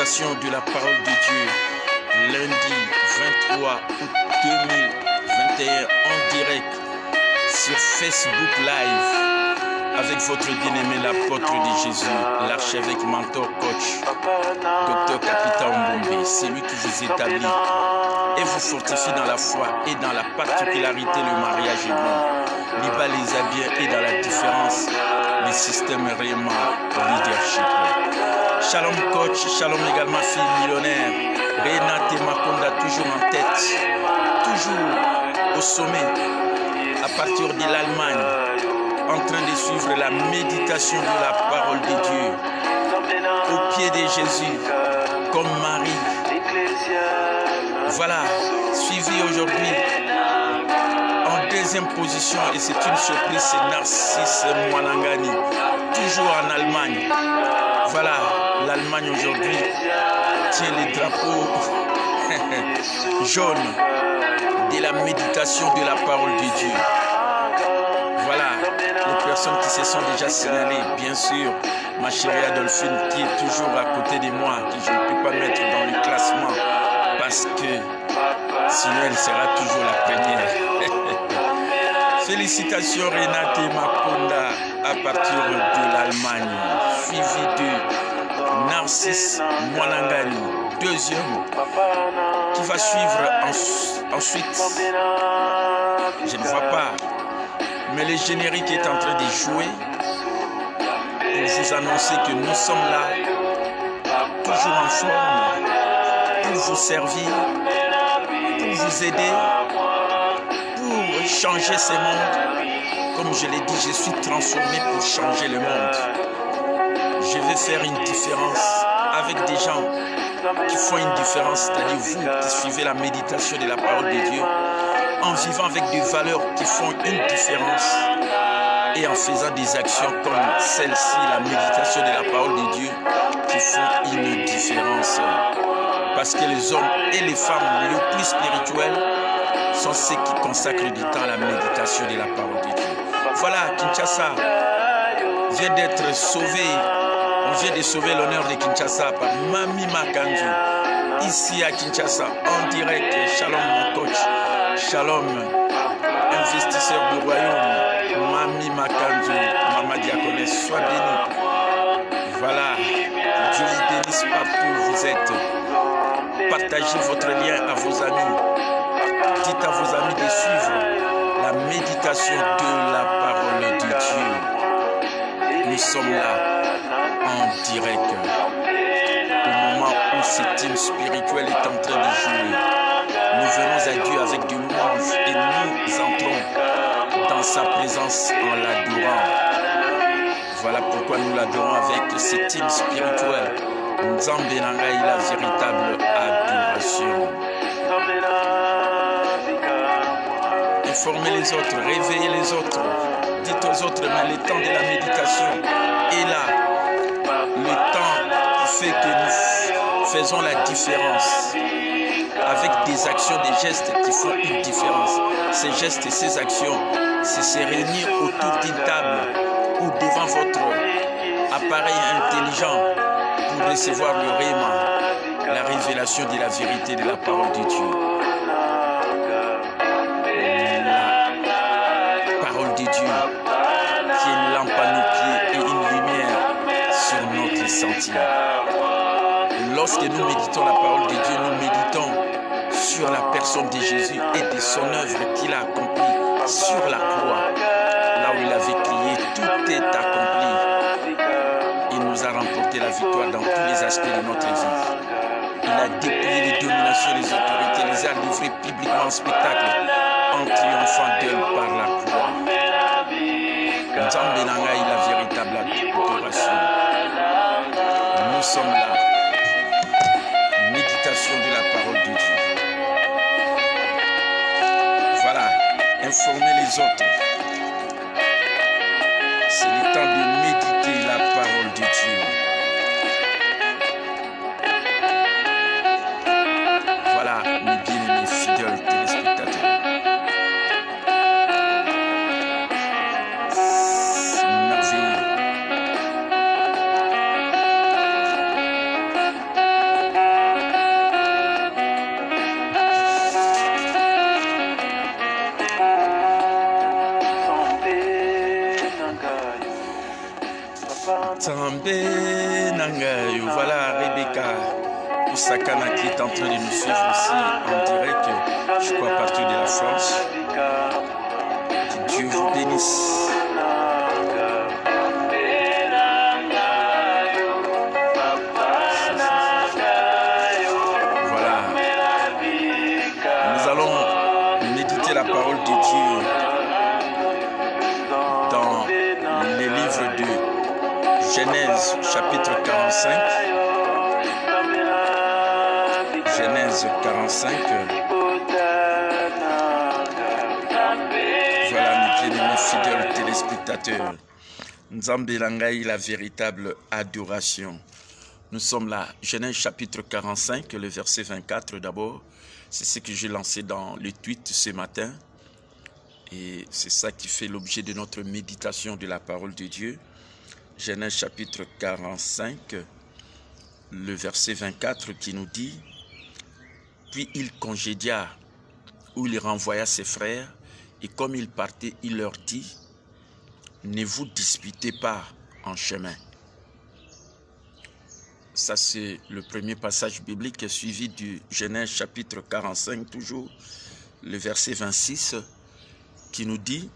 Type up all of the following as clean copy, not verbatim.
méditation de la parole de Dieu, lundi 23 août 2021 en direct sur Facebook Live avec votre bien-aimé l'apôtre de Jésus, l'archevêque mentor coach, Dr Capitaine Mbombe. C'est lui qui vous établit et vous fortifie dans la foi et dans la particularité le mariage est bon. Liba les habits et dans la différence, le système réellement leadership. Shalom coach, shalom également fille millionnaire. Renate Makonda toujours en tête, toujours au sommet, à partir de l'Allemagne, en train de suivre la méditation de la parole de Dieu, au pied de Jésus, comme Marie. Voilà, suivi aujourd'hui en deuxième position, et c'est une surprise, c'est Narcisse Mwanangani, toujours en Allemagne. Voilà, l'Allemagne aujourd'hui tient les drapeaux jaunes de la méditation de la parole de Dieu. Voilà, les personnes qui se sont déjà signalées, bien sûr, ma chérie Adolphine qui est toujours à côté de moi, que je ne peux pas mettre dans le classement parce que sinon elle sera toujours la première. Félicitations Renate Makonda à partir de l'Allemagne, suivi de Narcisse Mwanangani, deuxième, qui va suivre ensuite. Je ne vois pas, mais le générique est en train de jouer pour vous annoncer que nous sommes là, toujours en forme, pour vous servir, pour vous aider, pour changer ce monde. Comme je l'ai dit, je suis transformé pour changer le monde. Je vais faire une différence avec des gens qui font une différence, c'est-à-dire vous qui suivez la méditation de la parole de Dieu, en vivant avec des valeurs qui font une différence et en faisant des actions comme celle-ci, la méditation de la parole de Dieu, qui font une différence. Parce que les hommes et les femmes les plus spirituels sont ceux qui consacrent du temps à la méditation de la parole de Dieu. Voilà, Kinshasa vient d'être sauvé. On vient de sauver l'honneur de Kinshasa par Mami Makanju, ici à Kinshasa, en direct. Shalom mon coach, shalom investisseur du royaume, Mami Makanju, Mama Diakonesse, sois béni. Voilà, Dieu vous bénisse partout où vous êtes. Partagez votre lien à vos amis. Dites à vos amis de suivre la méditation de la parole de Dieu. Nous sommes là en direct au moment où cette team spirituelle est en train de jouer. Nous venons à Dieu avec du louange et nous entrons dans sa présence en l'adorant. Voilà pourquoi nous l'adorons avec cette team spirituelle. Nzambe Nangai, la véritable adoration. Informez les autres, réveillez les autres. Dites aux autres, mais le temps de la méditation est là. Le temps fait que nous faisons la différence avec des actions, des gestes qui font une différence. Ces gestes et ces actions, c'est se réunir autour d'une table ou devant votre appareil intelligent pour recevoir le réma, la révélation de la vérité de la parole de Dieu. La parole de Dieu qui est une lampe à nos pieds et une lumière sur notre sentier. Lorsque nous méditons la parole de Dieu, nous méditons sur la personne de Jésus et de son œuvre qu'il a accomplie sur la croix. Là où il avait crié, tout est accompli. Il nous a remporté la victoire dans tous les aspects de notre vie. Il a déplié les dominations et les autorités, les a livrés publiquement en spectacle, en triomphant d'elle par la croix. Nzambe Nangai, la véritable adoration. Nous sommes là. Méditation de la parole de Dieu. Voilà, informez les autres. C'est le temps de méditer la parole de Dieu. Voilà, mes bien-aimés fidèles téléspectateurs. C'est merveilleux. Tambe Nangayo, voilà Rebecca Osakana qui est en train de nous suivre aussi en direct, je crois à partir de la France. Que Dieu vous bénisse. Voilà. Nous allons méditer la parole de Dieu dans les livres de Genèse chapitre 45. Genèse 45. Voilà mes bien-aimés fidèles téléspectateurs. Nzambe Langai, la véritable adoration. Nous sommes là, Genèse chapitre 45, le verset 24 d'abord. C'est ce que j'ai lancé dans le tweet ce matin. Et c'est ça qui fait l'objet de notre méditation de la parole de Dieu. Genèse chapitre 45, le verset 24 qui nous dit: puis il congédia, ou il renvoya ses frères, et comme il partait, il leur dit: ne vous disputez pas en chemin. Ça, c'est le premier passage biblique suivi du Genèse chapitre 45, toujours le verset 26, qui nous dit: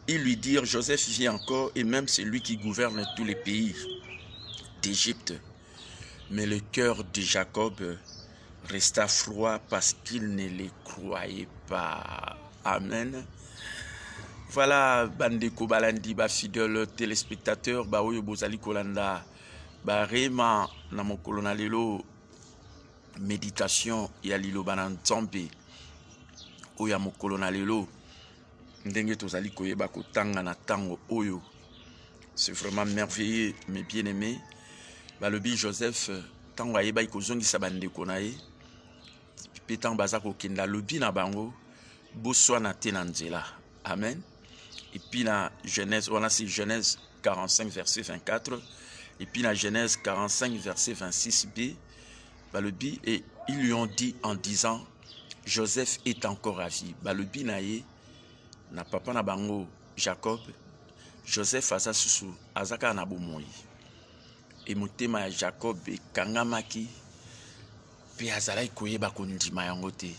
ils lui dirent, Joseph vit encore, et même c'est lui qui gouverne tous les pays d'Égypte. Mais le cœur de Jacob resta froid parce qu'il ne les croyait pas. Amen. Voilà, bandeko balandi, ba fidèle téléspectateur, ba oyo bozali kolanda, ba rema na mokolo na lelo méditation ya liloba na Nzambe oyo mokolo na lelo ndenge tozali koyeba kotanga na tango oyo. C'est vraiment merveilleux, mes bien-aimés. Balobi Joseph tango ayeba ikozongisa bandeko na ye pe tango baza kokenda lobi na bango boswana te na nzela. Amen. Et puis dans Genèse, on a c'est Genèse 45 verset 24. Et puis dans Genèse 45 verset 26b, balobi, et ils lui ont dit en disant: Joseph est encore à vie. Balobi naye na papa na bango Jacob, Joseph aza susu azaka na bomoi. Et motema ya Jacob ekangamaki pe azalaki koyeba kondima yango te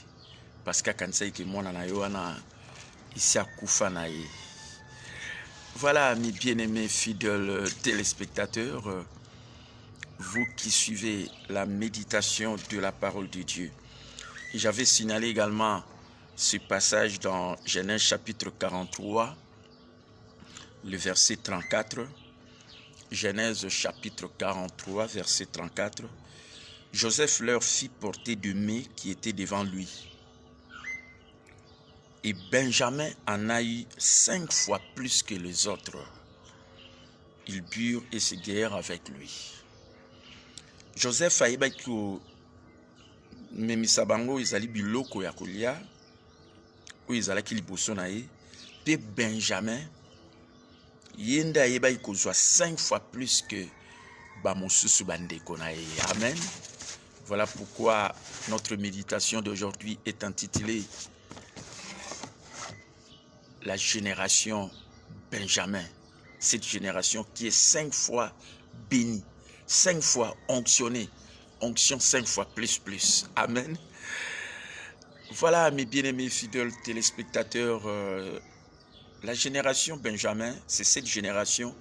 parce que akanisaki ke mwana na yo wana isi akufa na ye. Voilà mes bien-aimés fidèles téléspectateurs, vous qui suivez la méditation de la parole de Dieu. J'avais signalé également ce passage dans Genèse chapitre 43, le verset 34. Genèse chapitre 43, verset 34. Joseph leur fit porter deux mets qui étaient devant lui. Et Benjamin en a eu 5 fois plus que les autres. Ils burent et se guerrèrent avec lui. Joseph a yeba ko memisa bango ezali biloko ya kolia oyo ezalaki liboso na ye, pe Benjamin yende ayeba kozwa 5 fois plus que bamosusu bandeko na ye. Amen. Voilà pourquoi notre méditation d'aujourd'hui est intitulée la génération Benjamin. Cette génération qui est 5 fois bénie, 5 fois onctionnée, onction 5 fois plus. Amen. Voilà mes bien-aimés fidèles téléspectateurs, la génération Benjamin, c'est cette génération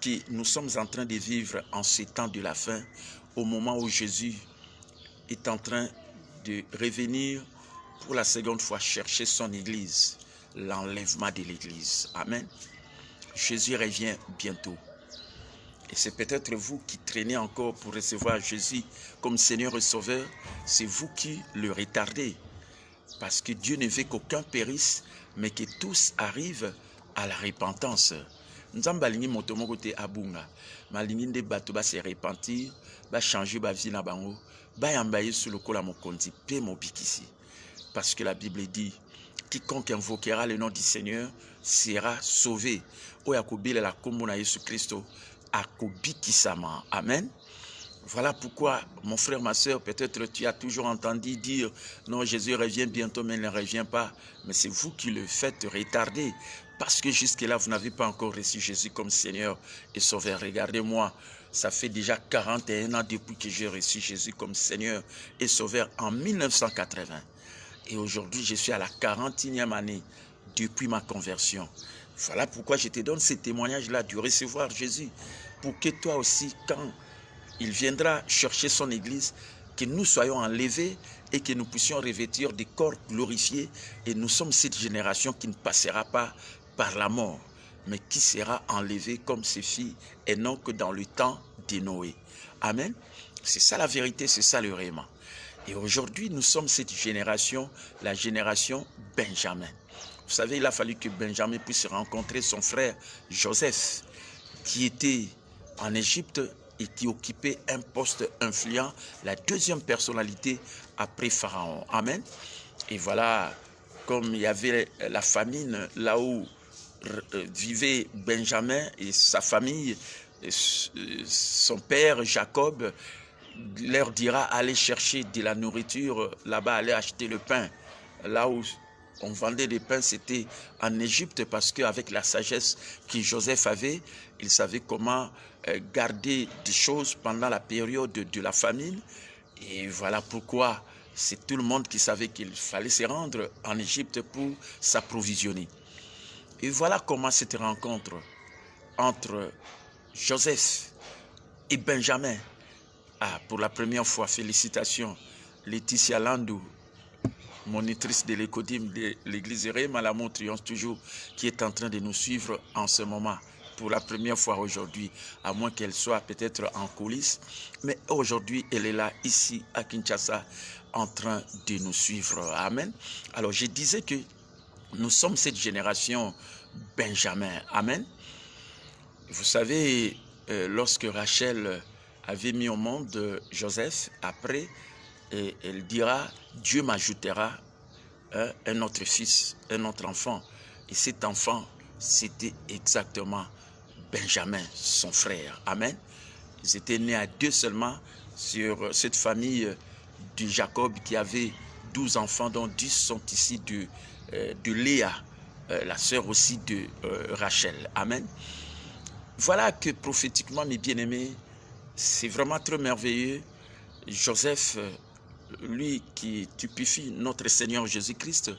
que nous sommes en train de vivre en ces temps de la fin, au moment où Jésus est en train de revenir pour la seconde fois chercher son église, l'enlèvement de l'église. Amen. Jésus revient bientôt. Et c'est peut-être vous qui traînez encore pour recevoir Jésus comme Seigneur et Sauveur. C'est vous qui le retardez. Parce que Dieu ne veut qu'aucun périsse, mais que tous arrivent à la repentance. Nzamba lingi moto moko te abunga. Malingi nde bato ba se repentir, ba changer ba vie na bango, ba yamba Yesu lokola mokonzi pe mobikisi. Parce que la Bible dit: quiconque invoquera le nom du Seigneur sera sauvé. Oya kobile la kombo na Yesu Christo akobikisama. Amen. Voilà pourquoi, mon frère, ma soeur, peut-être tu as toujours entendu dire: non, Jésus revient bientôt, mais il ne revient pas. Mais c'est vous qui le faites retarder. Parce que jusque-là, vous n'avez pas encore reçu Jésus comme Seigneur et Sauveur. Regardez-moi, ça fait déjà 41 ans depuis que j'ai reçu Jésus comme Seigneur et Sauveur en 1980. Et aujourd'hui, je suis à la 41e année depuis ma conversion. Voilà pourquoi je te donne ce témoignage-là de recevoir Jésus. Pour que toi aussi, quand il viendra chercher son église, que nous soyons enlevés et que nous puissions revêtir des corps glorifiés. Et nous sommes cette génération qui ne passera pas par la mort, mais qui sera enlevée comme ses filles et non que dans le temps de Noé. Amen. C'est ça la vérité, c'est ça le réellement. Et aujourd'hui, nous sommes cette génération, la génération Benjamin. Vous savez, il a fallu que Benjamin puisse rencontrer son frère Joseph, qui était en Égypte et qui occupait un poste influent, la deuxième personnalité après Pharaon. Amen. Et voilà, comme il y avait la famine là où vivait Benjamin et sa famille, son père Jacob leur dira allez chercher de la nourriture là-bas, allez acheter le pain. Là où on vendait des pains, c'était en Égypte, parce qu'avec la sagesse que Joseph avait, il savait comment garder des choses pendant la période de la famine. Et voilà pourquoi c'est tout le monde qui savait qu'il fallait se rendre en Égypte pour s'approvisionner. Et voilà comment cette rencontre entre Joseph et Benjamin. Ah, pour la première fois, félicitations, Laetitia Landou, monitrice de l'écodime de l'église Réma, l'amour triomphe toujours, qui est en train de nous suivre en ce moment, pour la première fois aujourd'hui, à moins qu'elle soit peut-être en coulisses. Mais aujourd'hui, elle est là, ici, à Kinshasa, en train de nous suivre. Amen. Alors, je disais que nous sommes cette génération Benjamin. Amen. Vous savez, lorsque Rachel avait mis au monde Joseph, après, elle dira, Dieu m'ajoutera un autre fils, un autre enfant. Et cet enfant, c'était exactement Benjamin, son frère. Amen. Ils étaient nés à deux seulement sur cette famille de Jacob qui avait 12 enfants, dont 10 sont ici de Léa, la sœur aussi de Rachel. Amen. Voilà que prophétiquement, mes bien-aimés, c'est vraiment très merveilleux. Joseph, lui qui typifie notre Seigneur Jésus-Christ,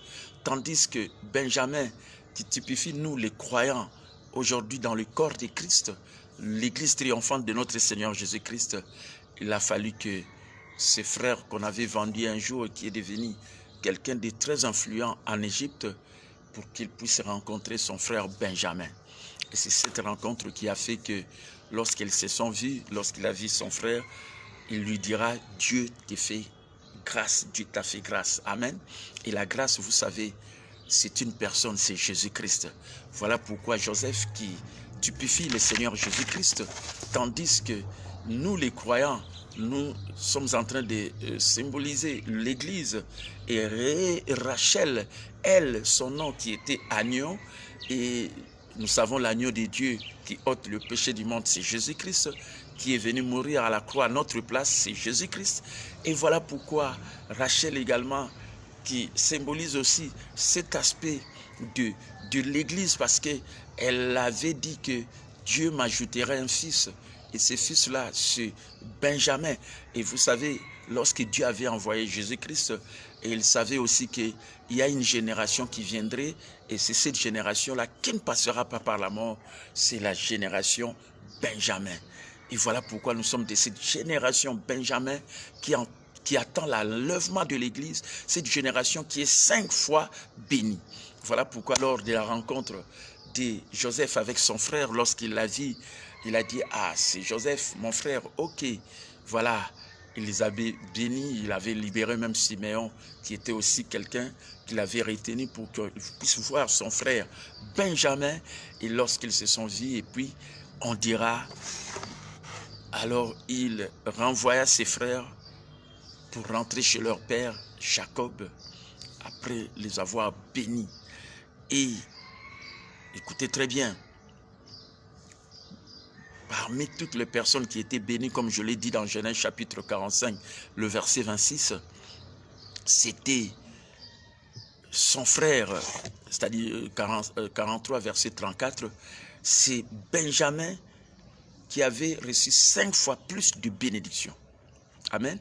tandis que Benjamin, qui typifie nous les croyants, aujourd'hui dans le corps de Christ, l'église triomphante de notre Seigneur Jésus-Christ, il a fallu que ce frère qu'on avait vendu un jour et qui est devenu quelqu'un de très influent en Égypte, pour qu'il puisse rencontrer son frère Benjamin. Et c'est cette rencontre qui a fait que lorsqu'ils se sont vus, lorsqu'il a vu son frère, il lui dira, Dieu t'a fait grâce, Dieu t'a fait grâce. Amen. Et la grâce, vous savez, c'est une personne, c'est Jésus-Christ. Voilà pourquoi Joseph qui typifie le Seigneur Jésus-Christ, tandis que nous les croyants, nous sommes en train de symboliser l'Église. Et Rachel, elle, son nom qui était agneau, et nous savons l'agneau de Dieu qui ôte le péché du monde, c'est Jésus-Christ, qui est venu mourir à la croix à notre place, c'est Jésus-Christ. Et voilà pourquoi Rachel également, qui symbolise aussi cet aspect de l'Église, parce qu'elle avait dit que Dieu m'ajouterait un fils. Et ce fils-là, c'est Benjamin. Et vous savez, lorsque Dieu avait envoyé Jésus-Christ, et il savait aussi qu'il y a une génération qui viendrait, et c'est cette génération-là qui ne passera pas par la mort, c'est la génération Benjamin. Et voilà pourquoi nous sommes de cette génération Benjamin qui attend l'enlèvement de l'Église, cette génération qui est 5 fois bénie. Voilà pourquoi lors de la rencontre de Joseph avec son frère, lorsqu'il l'a vu, il a dit, ah, c'est Joseph, mon frère, ok, voilà. Il les avait bénis, il avait libéré même Siméon, qui était aussi quelqu'un qu'il avait retenu pour qu'il puisse voir son frère Benjamin. Et lorsqu'ils se sont vus, et puis on dira, alors il renvoya ses frères pour rentrer chez leur père Jacob, après les avoir bénis. Et écoutez très bien, parmi toutes les personnes qui étaient bénies, comme je l'ai dit dans Genèse chapitre 45, le verset 26, c'était son frère, c'est-à-dire 43, verset 34, c'est Benjamin qui avait reçu 5 fois plus de bénédictions. Amen.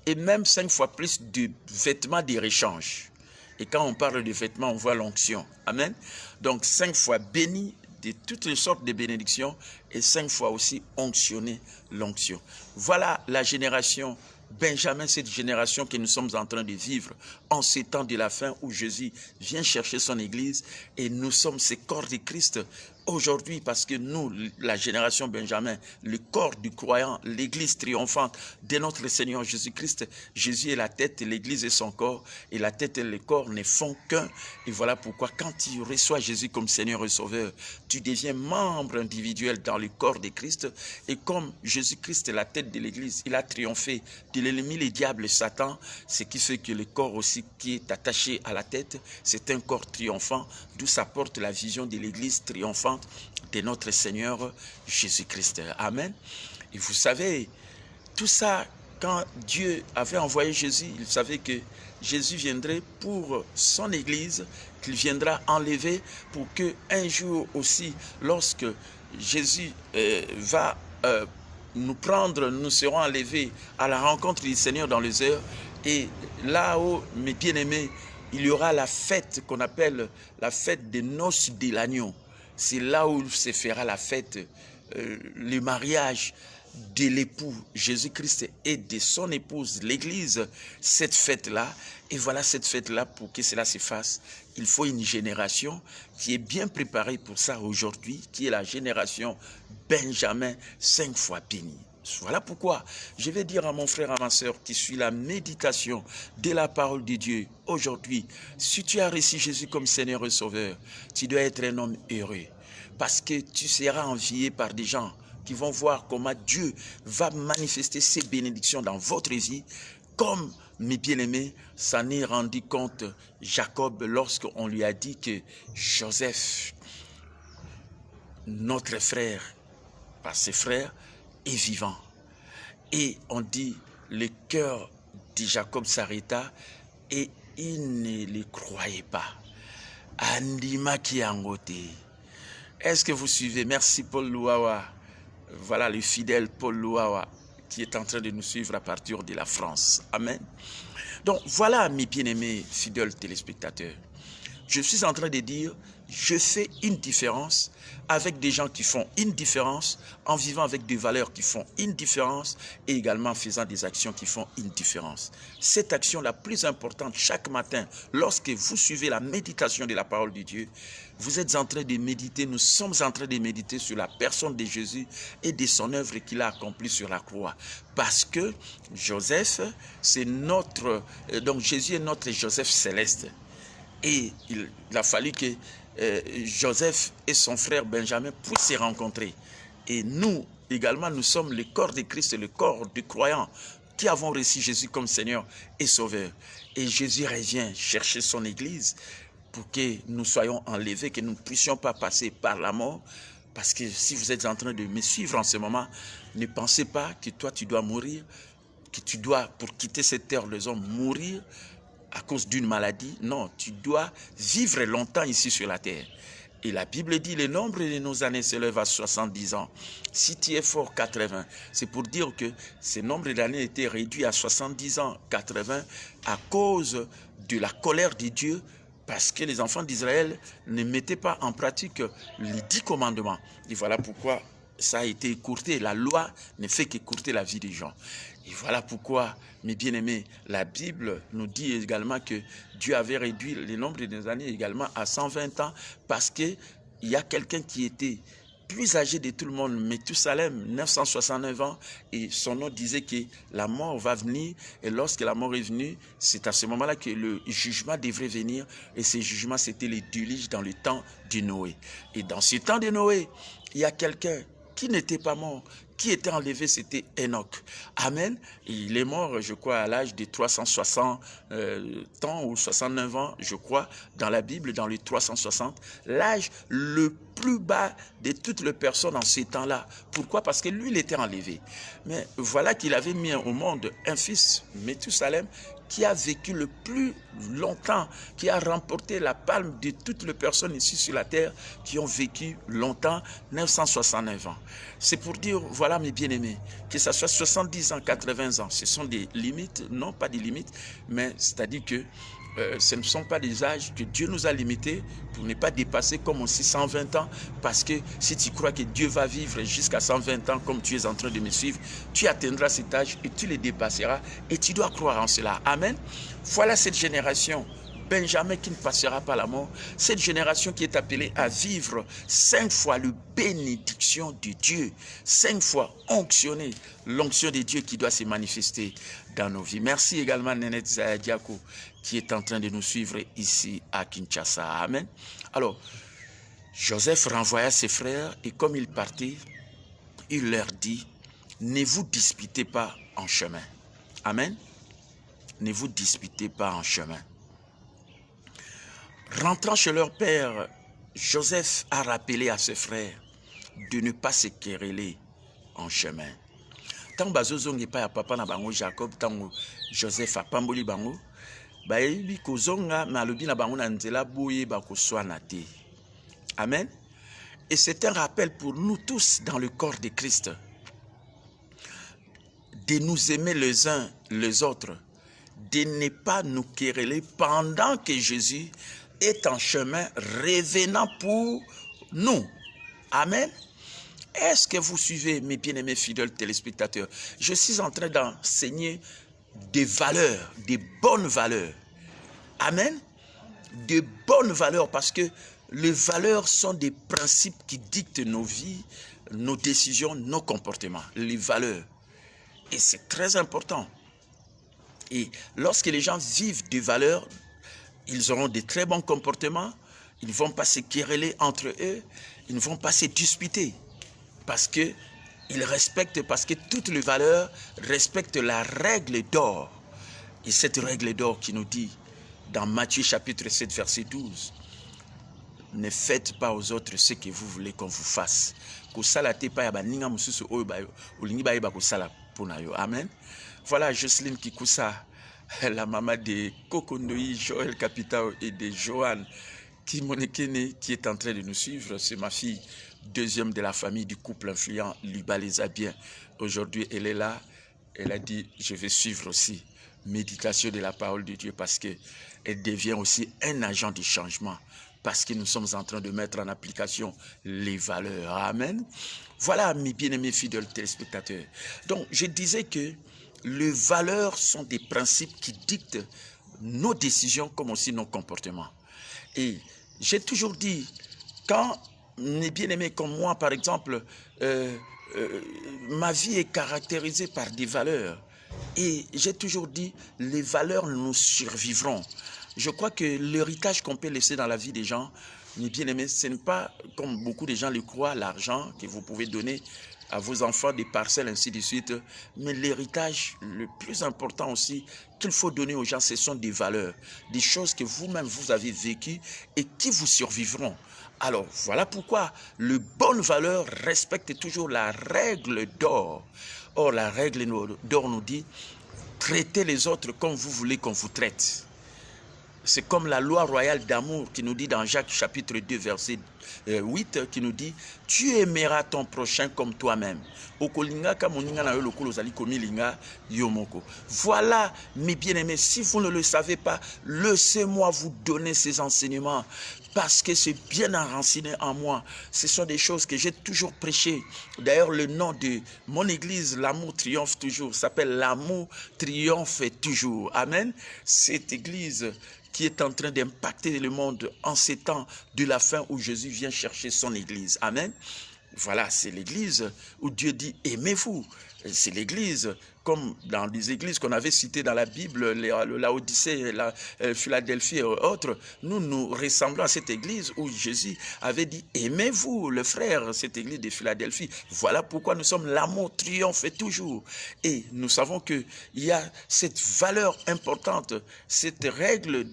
Et même 5 fois plus de vêtements de réchange. Et quand on parle de vêtements, on voit l'onction. Amen. Donc 5 fois béni de toutes les sortes de bénédictions et 5 fois aussi onctionné l'onction. Voilà la génération Benjamin, cette génération que nous sommes en train de vivre en ces temps de la fin où Jésus vient chercher son église et nous sommes ces corps de Christ aujourd'hui parce que nous, la génération Benjamin, le corps du croyant, l'église triomphante de notre Seigneur Jésus-Christ, Jésus est la tête, l'église est son corps et la tête et le corps ne font qu'un. Et voilà pourquoi quand tu reçois Jésus comme Seigneur et Sauveur, tu deviens membre individuel dans le corps de Christ et comme Jésus-Christ est la tête de l'église, il a triomphé de l'ennemi, le diable et Satan, ce qui fait que le corps aussi qui est attaché à la tête, c'est un corps triomphant, d'où s'apporte la vision de l'église triomphante de notre Seigneur Jésus-Christ. Amen. Et vous savez, tout ça, quand Dieu avait envoyé Jésus, il savait que Jésus viendrait pour son église, qu'il viendra enlever pour que un jour aussi, lorsque Jésus va nous prendre, nous serons enlevés à la rencontre du Seigneur dans les airs. Et là-haut, mes bien-aimés, il y aura la fête qu'on appelle la fête des noces de l'agneau. C'est là où se fera la fête, le mariage de l'époux Jésus-Christ et de son épouse, l'Église, cette fête-là. Et voilà cette fête-là, pour que cela se fasse, il faut une génération qui est bien préparée pour ça aujourd'hui, qui est la génération Benjamin, 5 fois béni. Voilà pourquoi je vais dire à mon frère, à ma soeur qui suit la méditation de la parole de Dieu aujourd'hui, si tu as reçu Jésus comme Seigneur et Sauveur, tu dois être un homme heureux parce que tu seras envié par des gens qui vont voir comment Dieu va manifester ses bénédictions dans votre vie, comme mes bien-aimés s'en est rendu compte Jacob lorsqu'on lui a dit que Joseph, notre frère, par ses frères, est vivant. Et on dit, le cœur de Jacob s'arrêta et il ne le croyait pas. Andima Kiangote. Est-ce que vous suivez? Merci Paul Louawa. Voilà le fidèle Paul Louawa qui est en train de nous suivre à partir de la France. Amen. Donc voilà mes bien-aimés fidèles téléspectateurs. Je suis en train de dire, je fais une différence avec des gens qui font une différence, en vivant avec des valeurs qui font une différence et également en faisant des actions qui font une différence. Cette action la plus importante chaque matin, lorsque vous suivez la méditation de la parole de Dieu, vous êtes en train de méditer, nous sommes en train de méditer sur la personne de Jésus et de son œuvre qu'il a accomplie sur la croix. Parce que Joseph, c'est notre, donc Jésus est notre Joseph céleste. Et il a fallu que Joseph et son frère Benjamin puissent se rencontrer. Et nous, également, nous sommes le corps de Christ, le corps du croyant qui avons reçu Jésus comme Seigneur et Sauveur. Et Jésus revient chercher son Église pour que nous soyons enlevés, que nous ne puissions pas passer par la mort. Parce que si vous êtes en train de me suivre en ce moment, ne pensez pas que toi tu dois mourir, que tu dois, pour quitter cette terre, les hommes mourir à cause d'une maladie. Non, tu dois vivre longtemps ici sur la terre. Et la Bible dit, le nombre de nos années s'élève à 70 ans. Si tu es fort, 80. C'est pour dire que ce nombre d'années était réduit à 70 ans, 80, à cause de la colère de Dieu, parce que les enfants d'Israël ne mettaient pas en pratique les 10 commandements. Et voilà pourquoi ça a été écourté. La loi ne fait qu'écourter la vie des gens. Et voilà pourquoi, mes bien-aimés, la Bible nous dit également que Dieu avait réduit le nombre des années également à 120 ans parce qu'il y a quelqu'un qui était plus âgé de tout le monde, Methousalem, 969 ans, et son nom disait que la mort va venir, et lorsque la mort est venue, c'est à ce moment-là que le jugement devrait venir, et ce jugement, c'était les déluges dans le temps de Noé. Et dans ce temps de Noé, il y a quelqu'un qui n'était pas mort, qui était enlevé, c'était Enoch. Amen. Il est mort, je crois, à l'âge de 360 ans ou 69 ans, je crois, dans la Bible, dans les 360. L'âge le plus bas de toutes les personnes en ces temps-là. Pourquoi? Parce que lui, il était enlevé. Mais voilà qu'il avait mis au monde un fils, Méthusalem, qui a vécu le plus longtemps, qui a remporté la palme de toutes les personnes ici sur la terre qui ont vécu longtemps, 969 ans. C'est pour dire, voilà mes bien-aimés, que ce soit 70 ans, 80 ans, ce sont des limites, non pas des limites, mais c'est-à-dire que ce ne sont pas des âges que Dieu nous a limités pour ne pas dépasser comme aussi 120 ans, parce que si tu crois que Dieu va vivre jusqu'à 120 ans comme tu es en train de me suivre, tu atteindras cet âge et tu les dépasseras et tu dois croire en cela. Amen. Voilà cette génération, Benjamin qui ne passera pas la mort, cette génération qui est appelée à vivre 5 fois le bénédiction de Dieu, 5 fois onctionné, l'onction de Dieu qui doit se manifester dans nos vies. Merci également Nénette Zayadiako qui est en train de nous suivre ici à Kinshasa. Amen. Alors, Joseph renvoya ses frères et comme il partait, il leur dit, ne vous disputez pas en chemin. Amen. Ne vous disputez pas en chemin. Rentrant chez leur père, Joseph a rappelé à ses frères de ne pas se quereller en chemin. Tant bazozongi pa ya papa na bango Jacob, tant Joseph a pamboli bango, ba yebi kozonga na lobi na bango na nzela boye ba koswana te. Amen. Et c'est un rappel pour nous tous dans le corps de Christ de nous aimer les uns les autres, de ne pas nous quereller pendant que Jésus est en chemin revenant pour nous. Amen. Est-ce que vous suivez, mes bien-aimés fidèles téléspectateurs? Je suis en train d'enseigner des valeurs, des bonnes valeurs. Amen. De bonnes valeurs, parce que les valeurs sont des principes qui dictent nos vies, nos décisions, nos comportements. Les valeurs. Et c'est très important. Et lorsque les gens vivent des valeurs, ils auront de très bons comportements, ils ne vont pas se quereller entre eux, ils ne vont pas se disputer. Parce qu'ils respectent, parce que toutes les valeurs respectent la règle d'or. Et cette règle d'or qui nous dit, dans Matthieu chapitre 7, verset 12, ne faites pas aux autres ce que vous voulez qu'on vous fasse. Amen. Voilà Jocelyne Kikusa, la maman de Kokondoi, Joël Capitao et de Joanne Kimonekene qui est en train de nous suivre. C'est ma fille, deuxième de la famille du couple influent Libaleza bien. Aujourd'hui, elle est là. Elle a dit, je vais suivre aussi méditation de la parole de Dieu parce qu'elle devient aussi un agent de changement. Parce que nous sommes en train de mettre en application les valeurs. Amen. Voilà mes bien-aimés fidèles téléspectateurs. Donc, je disais que les valeurs sont des principes qui dictent nos décisions comme aussi nos comportements. Et j'ai toujours dit, quand mes bien-aimés comme moi, par exemple, ma vie est caractérisée par des valeurs. Et j'ai toujours dit, les valeurs nous survivront. Je crois que l'héritage qu'on peut laisser dans la vie des gens, mes bien-aimés, ce n'est pas, comme beaucoup de gens le croient, l'argent que vous pouvez donner à vos enfants, des parcelles, ainsi de suite. Mais l'héritage, le plus important aussi, qu'il faut donner aux gens, ce sont des valeurs, des choses que vous-même, vous avez vécues et qui vous survivront. Alors, voilà pourquoi les bonnes valeurs respectent toujours la règle d'or. Or, la règle d'or nous dit, traitez les autres comme vous voulez qu'on vous traite. C'est comme la loi royale d'amour qui nous dit dans Jacques chapitre 2 verset 8 qui nous dit tu aimeras ton prochain comme toi-même. Voilà mes bien-aimés, si vous ne le savez pas, laissez-moi vous donner ces enseignements parce que c'est bien enraciné en moi. Ce sont des choses que j'ai toujours prêchées. D'ailleurs, le nom de mon église, l'amour triomphe toujours, s'appelle l'amour triomphe toujours. Amen. Cette église qui est en train d'impacter le monde en ces temps de la fin où Jésus vient chercher son église. Amen. Voilà, c'est l'église où Dieu dit aimez-vous. C'est l'église, comme dans les églises qu'on avait citées dans la Bible, la Odyssée, la Philadelphie et autres. Nous nous ressemblons à cette église où Jésus avait dit aimez-vous le frère, cette église de Philadelphie. Voilà pourquoi nous sommes l'amour triomphe toujours. Et nous savons qu'il y a cette valeur importante, cette règle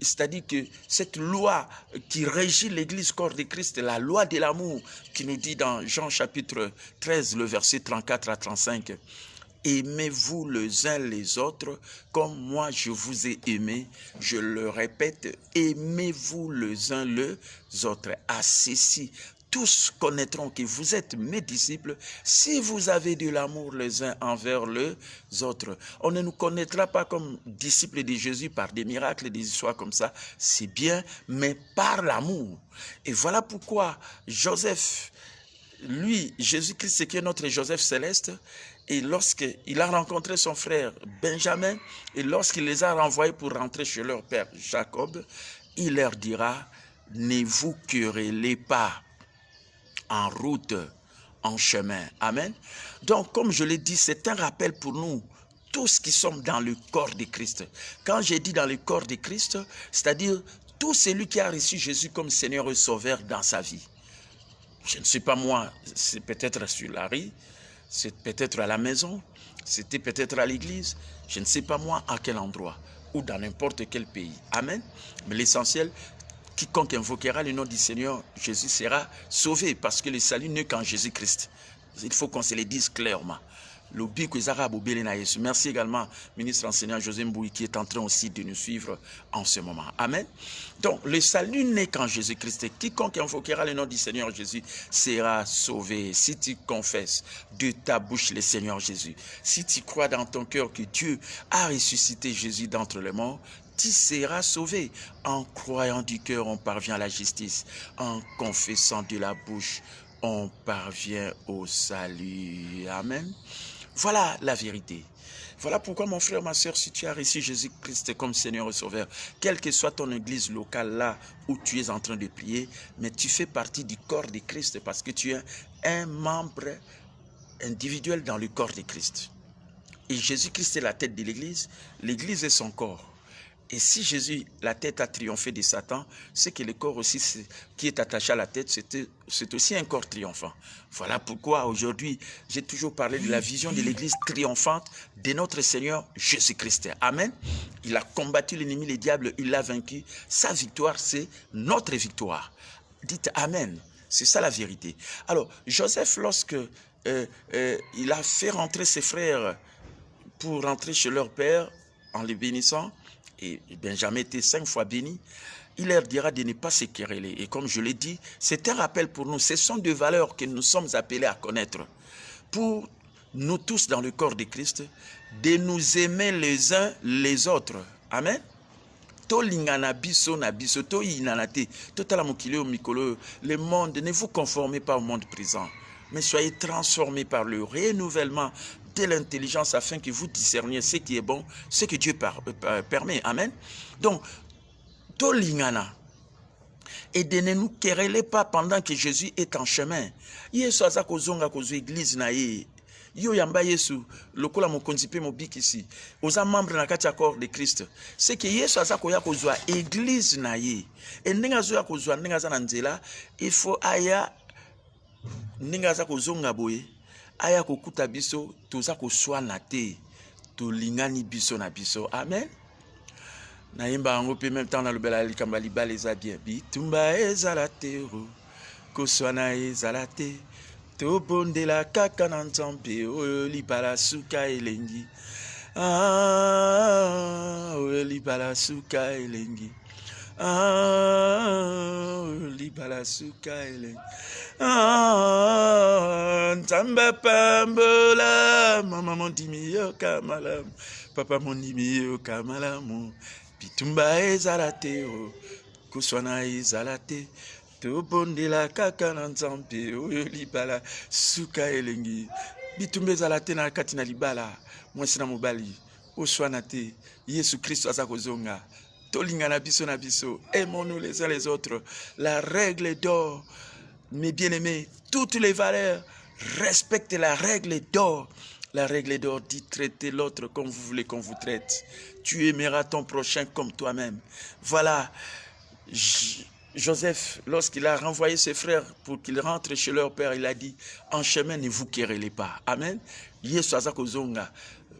c'est-à-dire que cette loi qui régit l'église corps de Christ, la loi de l'amour, qui nous dit dans Jean chapitre 13, le verset 34 à 35, aimez-vous les uns les autres comme moi je vous ai aimé. Je le répète, aimez-vous les uns les autres. À ceci, tous connaîtront que vous êtes mes disciples si vous avez de l'amour les uns envers les autres. On ne nous connaîtra pas comme disciples de Jésus par des miracles, des histoires comme ça, c'est bien, mais par l'amour. Et voilà pourquoi Joseph, lui, Jésus-Christ, qui est notre Joseph céleste, et lorsqu'il a rencontré son frère Benjamin, et lorsqu'il les a renvoyés pour rentrer chez leur père Jacob, il leur dira, ne vous querellez pas en route, en chemin. Amen. Donc, comme je l'ai dit, c'est un rappel pour nous, tous qui sommes dans le corps de Christ. Quand j'ai dit dans le corps de Christ, c'est-à-dire tout celui qui a reçu Jésus comme Seigneur et Sauveur dans sa vie. Je ne sais pas moi, c'est peut-être sur la rue, c'est peut-être à la maison, c'était peut-être à l'église, je ne sais pas moi à quel endroit, ou dans n'importe quel pays. Amen. Mais l'essentiel, quiconque invoquera le nom du Seigneur, Jésus sera sauvé, parce que le salut n'est qu'en Jésus-Christ. Il faut qu'on se le dise clairement. Merci également, ministre enseignant José Mbouy, qui est en train aussi de nous suivre en ce moment. Amen. Donc, le salut n'est qu'en Jésus-Christ. Quiconque invoquera le nom du Seigneur Jésus sera sauvé. Si tu confesses de ta bouche le Seigneur Jésus, si tu crois dans ton cœur que Dieu a ressuscité Jésus d'entre les morts, tu seras sauvé. En croyant du cœur, on parvient à la justice. En confessant de la bouche, on parvient au salut. Amen. Voilà la vérité. Voilà pourquoi, mon frère, ma soeur, si tu as reçu Jésus-Christ comme Seigneur et Sauveur, quelle que soit ton église locale là où tu es en train de prier, mais tu fais partie du corps de Christ parce que tu es un membre individuel dans le corps de Christ. Et Jésus-Christ est la tête de l'église, l'église est son corps. Et si Jésus, la tête, a triomphé de Satan, c'est que le corps aussi qui est attaché à la tête, c'est aussi un corps triomphant. Voilà pourquoi aujourd'hui, j'ai toujours parlé de la vision de l'église triomphante de notre Seigneur Jésus-Christ. Amen. Il a combattu l'ennemi, le diable, il l'a vaincu. Sa victoire, c'est notre victoire. Dites Amen. C'est ça la vérité. Alors, Joseph, lorsque il a fait rentrer ses frères pour rentrer chez leur père en les bénissant, et Benjamin était 5 fois béni, il leur dira de ne pas se quereller. Et comme je l'ai dit, c'est un rappel pour nous. Ce sont des valeurs que nous sommes appelés à connaître. Pour nous tous dans le corps de Christ, de nous aimer les uns les autres. Amen. Le monde, ne vous conformez pas au monde présent, mais soyez transformés par le renouvellement de l'intelligence afin que vous discerniez ce qui est bon, ce que Dieu permet. Amen. Donc, Tolingana. Et de ne nous querellez pas pendant que Jésus est en chemin. Yesu aza kozonga kozo église na ye. Yo yamba Yesu, lokola mokonzi pe mobikisi. Oza membre na kati ya corps de Christ. C'est que Yesu aza koya kozwa église na ye. Et ndenga zo ya kozwa ndenga za na nzela, il faut aya ndenga za kozonga boye. Aya kokuta biso, toza koswana te, tolingani biso na biso. Amen. Naimba ango pe même temps na lobela likamba libala eza bien. Bitumba ezala te, koswana ezala te, tobondela kaka na nzambe, oyo libala suka elengi. Ah, oyo libala suka elengi. Ah, oyo libala suka elengi. Ah, Nzambe pambola, mama mondimi yo kamalamu, papa mondimi yo kamalamu, bitumba ezala te, koswana ezala te, tobondela kaka na Nzambe, oyo libala suka elengi. Bitumba ezala te na kati na libala, mwasi na mobali, oswana te, Yesu Christ aza kozonga, tolingana biso na biso, aimons-nous les uns les autres, la règle d'or mes bien-aimés, toutes les valeurs respectent la règle d'or. La règle d'or dit traiter l'autre comme vous voulez qu'on vous traite. Tu aimeras ton prochain comme toi-même. Voilà. Joseph, lorsqu'il a renvoyé ses frères pour qu'ils rentrent chez leur père, il a dit, en chemin, ne vous querellez pas. Amen. Yesu azakozonga.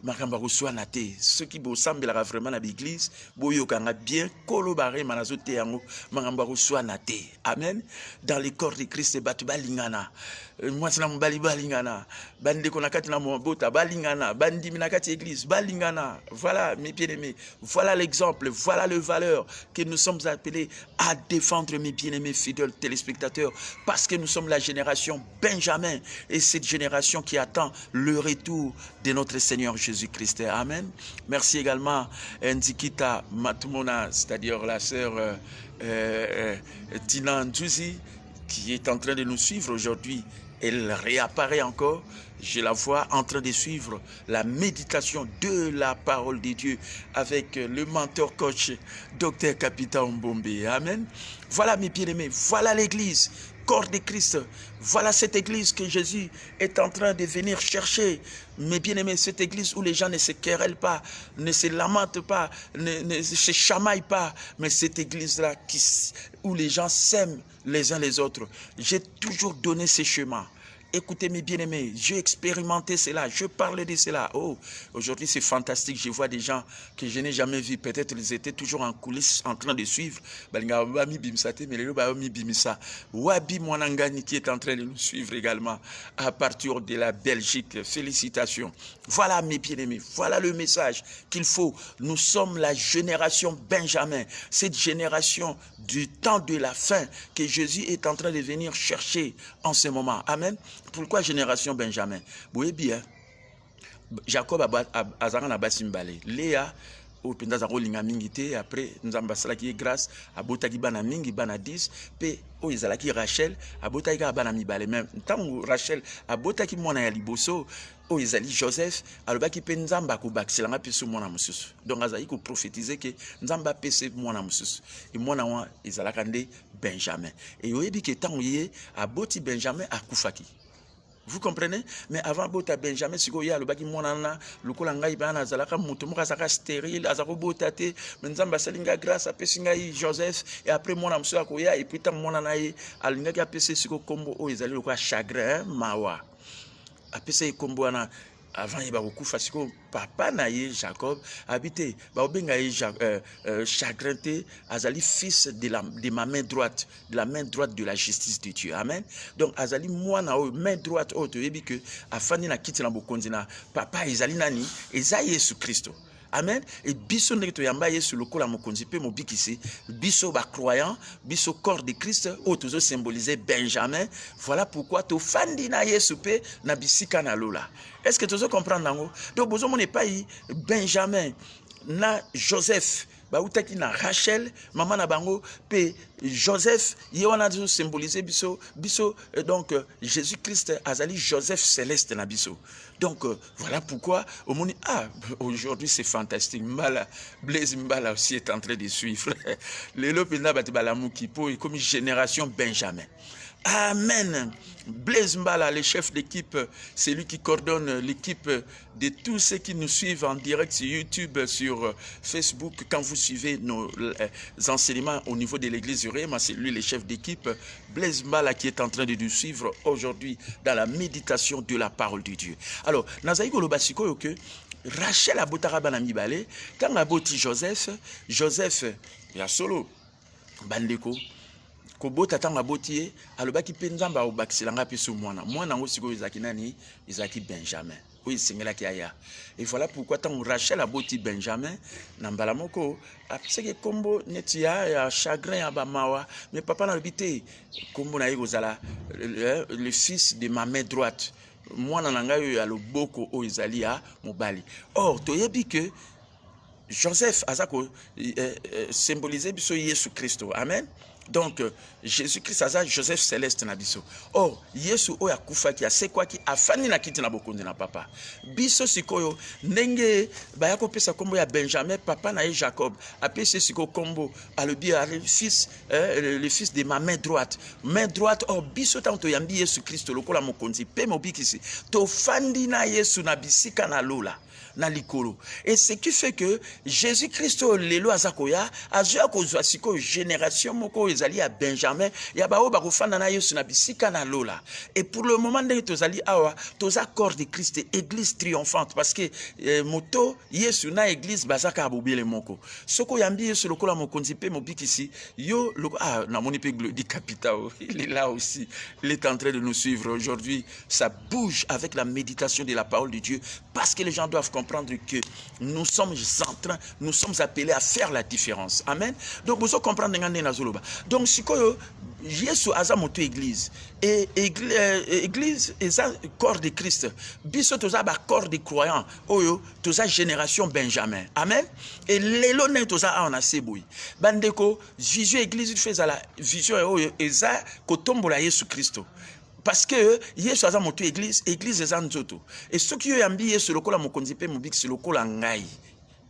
Makamba kuswana te soki bosambelaka vraiment na l'église boyokanga bien kolobare manazote yango makamba kuswana te. Amen. Dans le corps de Christ batu balingana mwasi na mobali balingana bandeko na kati na mobota balingana bandimi na kati église balingana. Voilà mes bien-aimés, voilà l'exemple, voilà le valeur que nous sommes appelés à défendre, mes bien-aimés fidèles téléspectateurs, parce que nous sommes la génération Benjamin et cette génération qui attend le retour de notre Seigneur Jésus-Christ. Amen. Merci également Ndikita Matumona, c'est-à-dire la sœur Tina Ndjouzi, qui est en train de nous suivre aujourd'hui. Elle réapparaît encore. Je la vois en train de suivre la méditation de la parole de Dieu avec le mentor coach Dr Capitaine Mbombe. Amen. Voilà mes bien-aimés, voilà l'église, corps de Christ. Voilà cette église que Jésus est en train de venir chercher. Mes bien-aimés, cette église où les gens ne se querellent pas, ne se lamentent pas, ne se chamaillent pas, mais cette église-là où les gens s'aiment les uns les autres. J'ai toujours donné ces chemins. Écoutez mes bien-aimés, j'ai expérimenté cela, je parle de cela. Oh, aujourd'hui c'est fantastique, je vois des gens que je n'ai jamais vus. Peut-être ils étaient toujours en coulisses en train de suivre. Wabi Mwanangani qui est en train de nous suivre également à partir de la Belgique. Félicitations. Voilà mes bien-aimés, voilà le message qu'il faut. Nous sommes la génération Benjamin, cette génération du temps de la fin que Jésus est en train de venir chercher en ce moment. Amen. Pourquoi génération Benjamin? Vous voyez bien, Jacob a Zara Basimbale, Léa, au Pendazaro Lingamingité, après nous avons qui est grâce à Botaki Bana Mingi Bana 10, P. O Izalaki Rachel, à Botaki Bana Mibale, même tant Rachel, à Botaki Mona Yaliboso, O Izali Joseph, à l'obaki Penzamba Koubak, c'est la pesu Mona Moussous. Donc Azaï ko prophétiser que Nzamba pese Mona Moussous. Et Mona Wan Izalakande Benjamin. Et Oebi qui est tant à Boti Benjamin à Koufaki. Vous comprenez? Mais avant Bota Benjamin, si vous avez le monana, le colanga ibana zalaka mutumoka saka stérile, azako botate, menzamba salinga grâce à Pessinga Joseph, et après mon amso akoya, et puis tant monana y alinga ki apese siko kombo o ezali le quoi chagrin mawa. Apese kombo ana avant il va beaucoup fasiko papa naïe Jacob habité ba obenga chagrinté azali fils de ma main droite, de la main droite de la justice de Dieu. Amen. Donc azali moi na main droite o to yebi que afani na kiti na bokondina papa ezali nani ezali Yesu Christo. Amen. Et biso ndeko yamba Yesu lokola mokonzi pe mobikisi biso ba croyant biso corps de Christ o tozo symboliser Benjamin. Voilà pourquoi to fandi na Yesu pe na bisika na lola. Est-ce que tu comprends nango? Donc bozo mon epai Benjamin na Joseph ba utaki na Rachel maman na bango pe Joseph yona zo symboliser biso donc Jésus-Christ azali Joseph céleste na biso. Donc voilà pourquoi au monde aujourd'hui c'est fantastique. Mbala Blaise Mbala aussi est en train de suivre les lopina batibala mukipo et comme génération Benjamin. Amen. Blaise Mbala, le chef d'équipe, c'est lui qui coordonne l'équipe de tous ceux qui nous suivent en direct sur YouTube, sur Facebook. Quand vous suivez nos enseignements au niveau de l'église Uréma, c'est lui le chef d'équipe. Blaise Mbala qui est en train de nous suivre aujourd'hui dans la méditation de la parole de Dieu. Alors, Nazaïko Lobasiko, que Rachel a botarabana mibale, quand a boti Joseph, il y a solo, Bandeko. Kobota tanga botier alobaki penzamba obakiselanga peso mwana ngo siko izaki nani izaki Benjamin oui singela ki aya. Et voilà pourquoi tant Rachel a boti Benjamin na mbala moko apseke kombo netia ya chagrin ya bamawa mais papa na habité kombo na yozala le fils de ma main droite mwana nanga yo ya loboko o izali ya mobali. Or toyebi que Joseph azako symboliser biso Yesu Christo. Amen. Donc Jésus-Christ aza Joseph Céleste na biso. Oh, Yesu oya kufa ki asekwa ki afani na kiti na bokonzi na papa. Biso sikoyo ndenge bayako pesa kombo ya Benjamin papa na Jacob. Apesi siko kombo alobi le fils de ma main droite. Main droite oh biso tanto yambi Yesu Christo lokola mokonzi pe mobikisi. To fandi na Yesu na bisika na lola. Na likolo. Et ce qui fait que Jésus-Christ lelo azakoya azwa kozwa siko génération moko ezali à Benjamin ya bao bakofanda na Yesu na bisika na lola. Et pour le moment ndenge tozali awa toza corps de Christ église triomphante parce que moto Yesu na église bazaka abobele moko. Soko yambi Yesu lokola mokonzi pe mobikisi yo na moni pe Glody Capital il est là aussi. Il est en train de nous suivre aujourd'hui. Ça bouge avec la méditation de la parole de Dieu parce que les gens doivent comprendre que nous sommes en train, nous sommes appelés à faire la différence. Amen. Donc, vous comprenez donc, si Jésus a monté église et église est un corps de Christ. Biso toza ba corps de croyants. Oyo toza génération Benjamin. Amen. Et l'éloné toza en aseboui. Bandeko vision église fait la vision oyo eza kotombola Yesu Christo. Parce que Yesu a monté église est en nzoto. Et ce qui est ambi Yesu lokola mokonzi pe mobik c'est lokola ngai.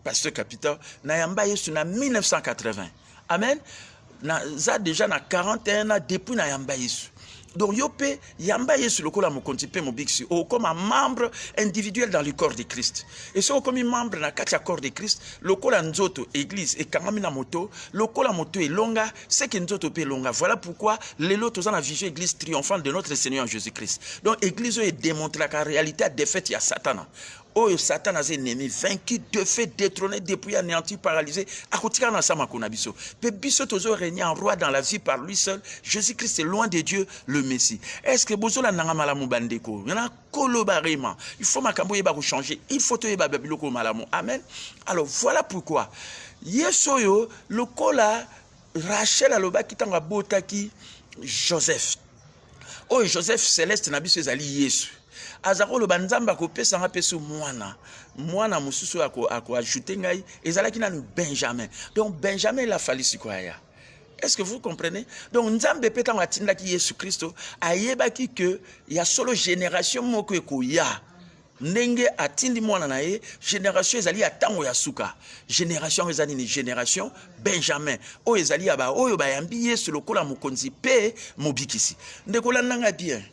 Pasteur Capital na yamba Yesu na 1980. Amen. Na za déjà na 41 ans depuis na yamba Yesu. Donc yope yamba Yesu lokola mokonzi pe mobik comme un membre individuel dans le corps de Christ. Et so comme membre na kati ya corps de Christ lokola nzoto église et kangami na moto lokola moto et longa c'est que nzoto pe longa. Voilà pourquoi les lotos dans la vision église triomphante de notre Seigneur Jésus-Christ. Donc église est démontré la réalité a défaite il y a Satan. Oh, Satan a ennemi, vaincu, de fait, détrôné, dépouillé, anéanti, paralysé. À côté de ça, Makonabiso. Pe biso tozo régner en roi dans la vie par lui seul. Jésus-Christ est loin de Dieu, le Messie. Est-ce que bozo la nanga malamu bandeko? Il y en a kolobarema. Il faut makambo yeba changer. Il faut te yeba babiloko malamu. Amen. Alors voilà pourquoi. Yesoyo, le kola, Rachel aloba kitanga botaki Joseph. Oh, Joseph Céleste nabiso ezali Yesu. Azako le banzamba ko pesa nga peso mwana mususu ako ajouter ngai ezalaki na Benjamin. Donc Benjamin la fali sikoya. Est-ce que vous comprenez? Donc nzambe peta ngatinda ki Yesu Christo ayebaki que ya solo génération moko ekoya. Ndenge atindi mwana na ye génération ezali atango ya suka. Génération ezali ni génération Benjamin. O ezali aba oyo bayambi Yesu lokola mokonzi pe mobikisi. Ndekola nanga bien.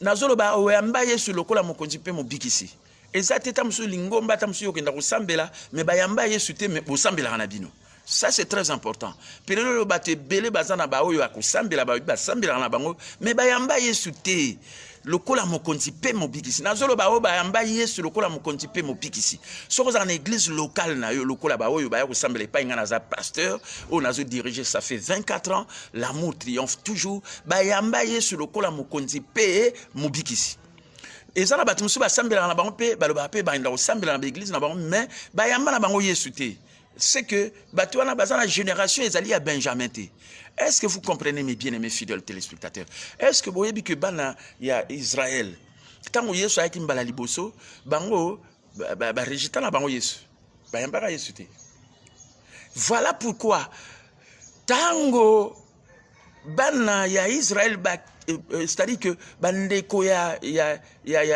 Nazolo ba oyamba Yesu lokola mokonzi pe mobikisi. Ezate tamsu lingomba tamsu yokenda kusambela me bayamba Yesu te me bosambela na bino. Ça c'est très important. Pelelo bate belé bazana ba oyo akusambela ba sambela na bango me bayamba Yesu te lokola mokonzi pe mobikisi. Nazolo ba oyo bayamba Yesu lokola mokonzi pe mobikisi. Soko za na église locale na yo lokola ba oyo ba kusambela pa ngana za pasteur o nazo diriger ça fait 24 ans, l'amour triomphe toujours. Bayamba Yesu lokola mokonzi pe mobikisi. Et ça na batumsu ba sambela na bango pe baloba pe ba nda sambela na église na bango mais bayamba na bango Yesu te. C'est que Batouana Bazana génération est alliée à Benjamin. Est-ce que vous comprenez mes bien-aimés fidèles téléspectateurs? Est-ce que vous voyez que Bana y a Israël? Quand vous y êtes mbala liboso, bango rejeta na bango Yesu. Bayambara Yesu te. Voilà pourquoi tango Bana y a Israël c'est-à-dire que bandeko ya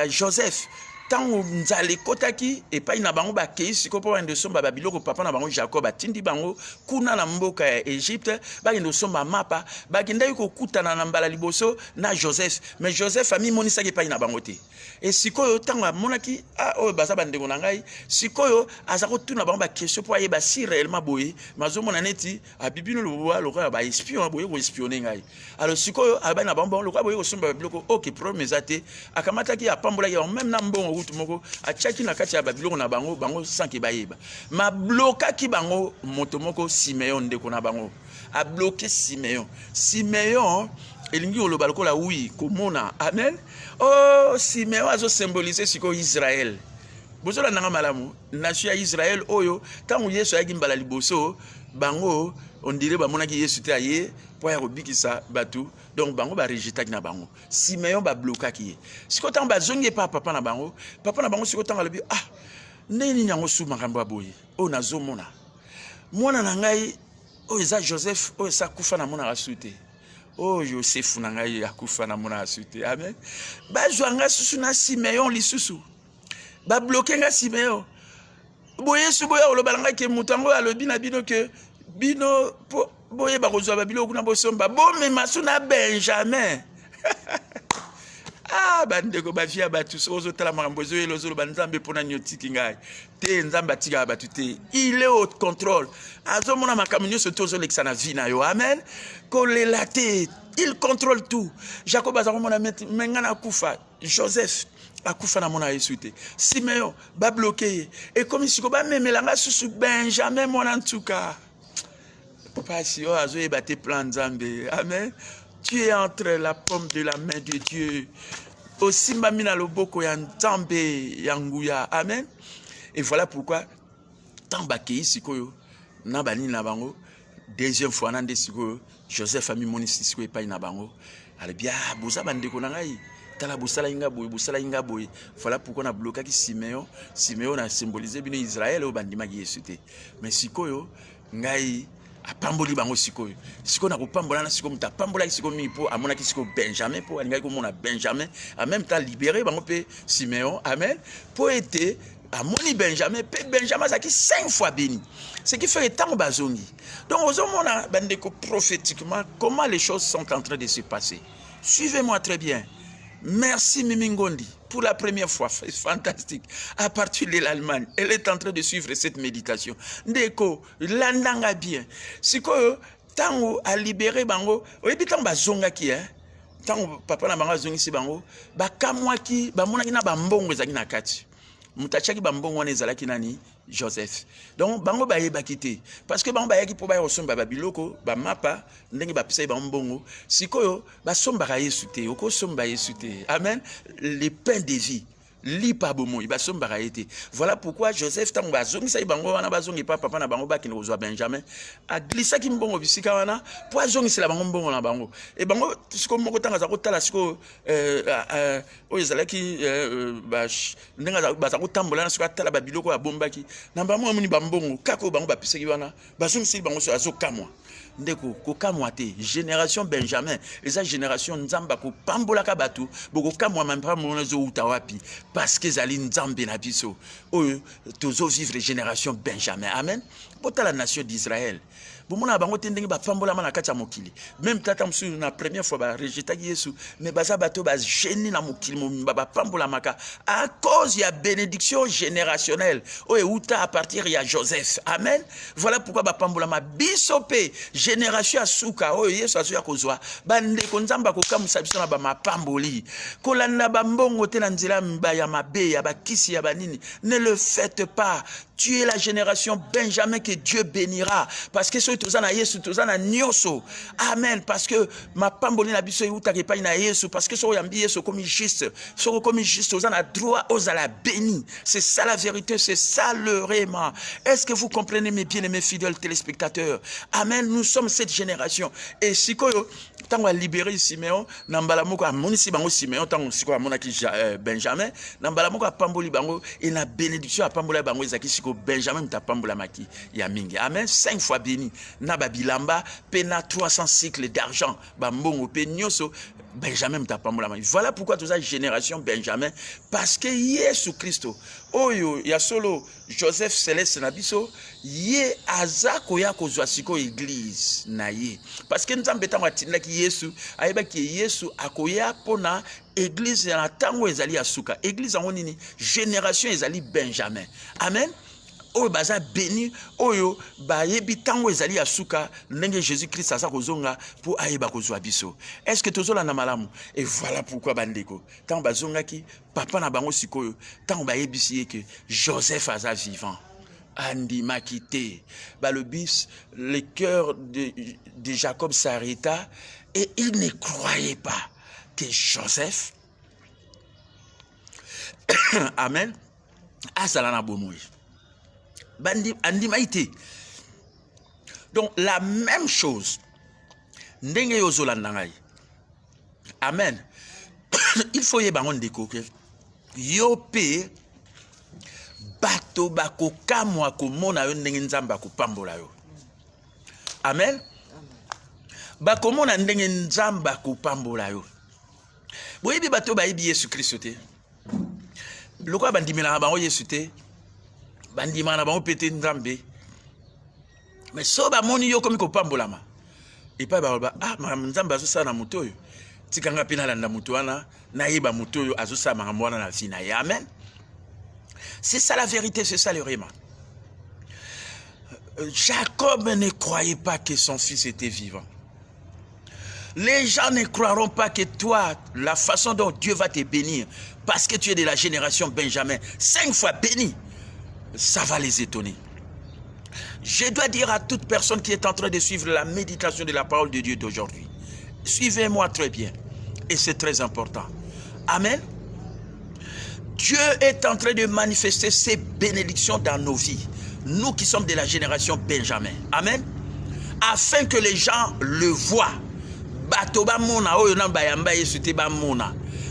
Joseph tango nzale kotaki et pas ina bango ba keisi ko po ndo somba babiloko papa na bango Jacob atindi bango kuna na mboka ya Egypte ba ndo somba mapa ba kenda yuko kutana na mbala liboso na Joseph mais Joseph ami monisa ke pa ina bango te et sikoyo tango monaki o baza bandeko na ngai sikoyo azako tuna bango ba question po ayeba si réellement boye mazo mona neti abibino lo ba espion boye ko espionner ngai alors sikoyo aba na bango lo boye ko somba babiloko OK problème ezate akamata ki apambola ya même na mbongo moko achaki na kati ya babiloko na bango sanki bayeba ma bloka ki bango moto moko Simeon ndeko na bango a bloqué Simeon elingi oloba lokola oui komona amen oh Simeon azo symboliser siko Israël bozola nanga malamu nation ya Israël oyo tango Yesu ayaki mbala liboso bango on dirait ba monaki Yesu te aye po ya kobikisa batu donc bango ba rejeta na bango Simeon ba bloka ki siko tango ba zongi pa papa na bango siko tango lobi Neni nyango su makambo aboye. O nazo mona. Mwana na ngai o eza Joseph o esa kufa na mona rasute. Oh, Joseph na ngai akufa na mona rasute. Amen. Ba jwanga susu na Simeon lisusu. Ba bloquer nga Simeon. Boye su boya o lo balanga ke mutango alobi na bino ke bino po boye ba kozwa ba bilo kuna bosomba. Bo me masuna Benjamin. Ah, bandeko ba via batu sozo tala makambozo elozolo banzambe pona nyotiki ngai. Te nzamba tika batu te. Il est au contrôle. Azo mona makamunyo se tozo lexana vina yo. Amen. Kolelate, il contrôle tout. Jacob azako mona mengana kufa. Joseph akufa na mona Yesu te. Simeon ba bloqué. Et comme si ko ba memelanga susu Benjamin mona ntuka. Papa si o azo ebate plan nzambe. Amen. Tu es entre la paume de la main de Dieu. Aussi mamina loboko ya nzambe ya nguya. Amen. Et voilà pourquoi tant bakei sikoyo na bani na bango deuxième fois nande sikoyo Joseph ami monisi sikoyo pa na bango. Ale bia boza bandeko na ngai. Tala bosala inga boy. Voilà pourquoi on a bloqué Simeon. Simeon a symbolisé bino Israël au bandima ki Yesu te. Mais sikoyo ngai apamboli bango sikoyo. Sikoyo na kopambola na sikoyo muta pambola sikoyo mi po amona ki sikoyo Benjamin po alinga ko mona Benjamin en même temps libéré bango pe Simeon. Amen. Po été amoni Benjamin pe Benjamin zaki 5 fois béni. Ce qui fait tant bazongi. Donc aux hommes on a bandeko prophétiquement comment les choses sont en train de se passer. Suivez-moi très bien. Merci Mimi Ngondi pour la première fois, c'est fantastique. À partir de l'Allemagne, elle est en train de suivre cette méditation. Ndeko, landanga bien. Siko tango a libéré bango, oyebi tango bazonga ki tango papa na bango zongi si bango, ba kamwa ki ba mona ki na ba mbongo ezaki na kati. Mutachaki ba mbongo wana ezalaki nani Joseph. Donc bango ba yeba kité parce que bango ba yaki po ba osomba ba biloko ba mapa ndenge ba pisa ba mbongo sikoyo ba somba ka Yesu te oko somba Yesu te. Amen. Les pains de vie li pa bomo ba somba ka été. Voilà pourquoi Joseph tango ba zongi sa bango wana ba zongi pa papa na bango ba kino kozwa Benjamin a glissa ki mbongo bisika wana po zongi sela bango mbongo na bango et bango siko moko tanga za kotala siko o ezalaki ba ndenga ba za kotambola na siko atala ba biloko ya bombaki na bango moni ba mbongo kako bango ba pisaki wana ba zongi seli bango so azokamwa ndeko kokamwa te génération Benjamin eza génération nzamba ko pambola ka batu boko kamwa mamba mona zo uta wapi parce que zali nzambe na biso oyo tozo vivre génération Benjamin. Amen. Bota la nation d'Israël bomona bango te ndenge ba pambola na kati ya mokili même tata msu na première fois ba rejeter Yesu mais baza bato ba gêner na mokili ba pambola maka à cause ya bénédiction générationnelle oyo uta à partir ya Joseph. Amen. Voilà pourquoi ba pambola ma bisope génération asuka oyo Yesu azo ya kozwa bande ko nzamba ko kamusa biso na ba mapamboli kolanda ba mbongo te na nzela mba ya mabe ya bakisi ya banini ne le faites pas. Tu es la génération Benjamin que Dieu bénira parce que soy tozana Yesu tozana nyoso. Amen. Parce que ma pamboli na biso yuta ke pa na Yesu parce que so yambi Yesu comme juste so comme juste tozana droit aux à la béni. C'est ça la vérité, c'est ça le réma. Est-ce que vous comprenez mes bien-aimés fidèles téléspectateurs? Amen. Nous sommes cette génération et sikoyo tango a libéré Simeon nambala moko amoni si bango Simeon tango siko amona ki Benjamin nambala moko apamboli bango et na bénédiction apambola bango ezaki siko Benjamin tapambola maki ya mingi. Amen. 5 fois béni na babilamba pena 300 cycles d'argent bambongo pe nyoso Benjamin tapambola maki. Voilà pourquoi toute cette génération Benjamin parce que Yesu Christo oyo ya solo Joseph Céleste na biso ye azako ya kozwa siko église na ye parce que nzambe tango atinda ki Yesu ayeba ki Yesu akoya pona église ya tango ezali asuka église en nini génération ezali Benjamin. Amen. Oyo baza béni oyo ba yebi tango ezali asuka ndenge Jésus Christ asa kozonga pour ayeba kozwa biso. Est-ce que tozola na malamu? Et voilà pourquoi bandeko tango bazonga ki papa na bango sikoyo tango ba yebisi que Joseph aza vivant andima quitté ba le bis le cœur de Jacob s'arrêta et il ne croyait pas que Joseph amen azala na bomoi bandi andima ité. Donc la même chose ndenge yozola ndangai. Amen. Il faut yebango ndeko ke yo pe bato bakokamwa komona yo ndenge nzambe akopambola yo. Amen. Bakomona ndenge nzambe akopambola yo. Boyebi bato bayebi Yesu Kristo te. Lokwa bandimela bango Yesu te. Bandimana na bango pete nzambe. Mais so ba moni yo komi kopambolama. Et pas ba nzambe azosa na moto yo. Tikanga pina landa moto wana na yeba moto yo azosa makambo wana na vina. Amen. C'est ça la vérité, c'est ça le réma. Jacob ne croyait pas que son fils était vivant. Les gens ne croiront pas que toi, la façon dont Dieu va te bénir, parce que tu es de la génération Benjamin, 5 fois béni, ça va les étonner. Je dois dire à toute personne qui est en train de suivre la méditation de la parole de Dieu d'aujourd'hui, suivez-moi très bien, et c'est très important. Amen. Dieu est en train de manifester ses bénédictions dans nos vies, nous qui sommes de la génération Benjamin. Amen. Afin que les gens le voient.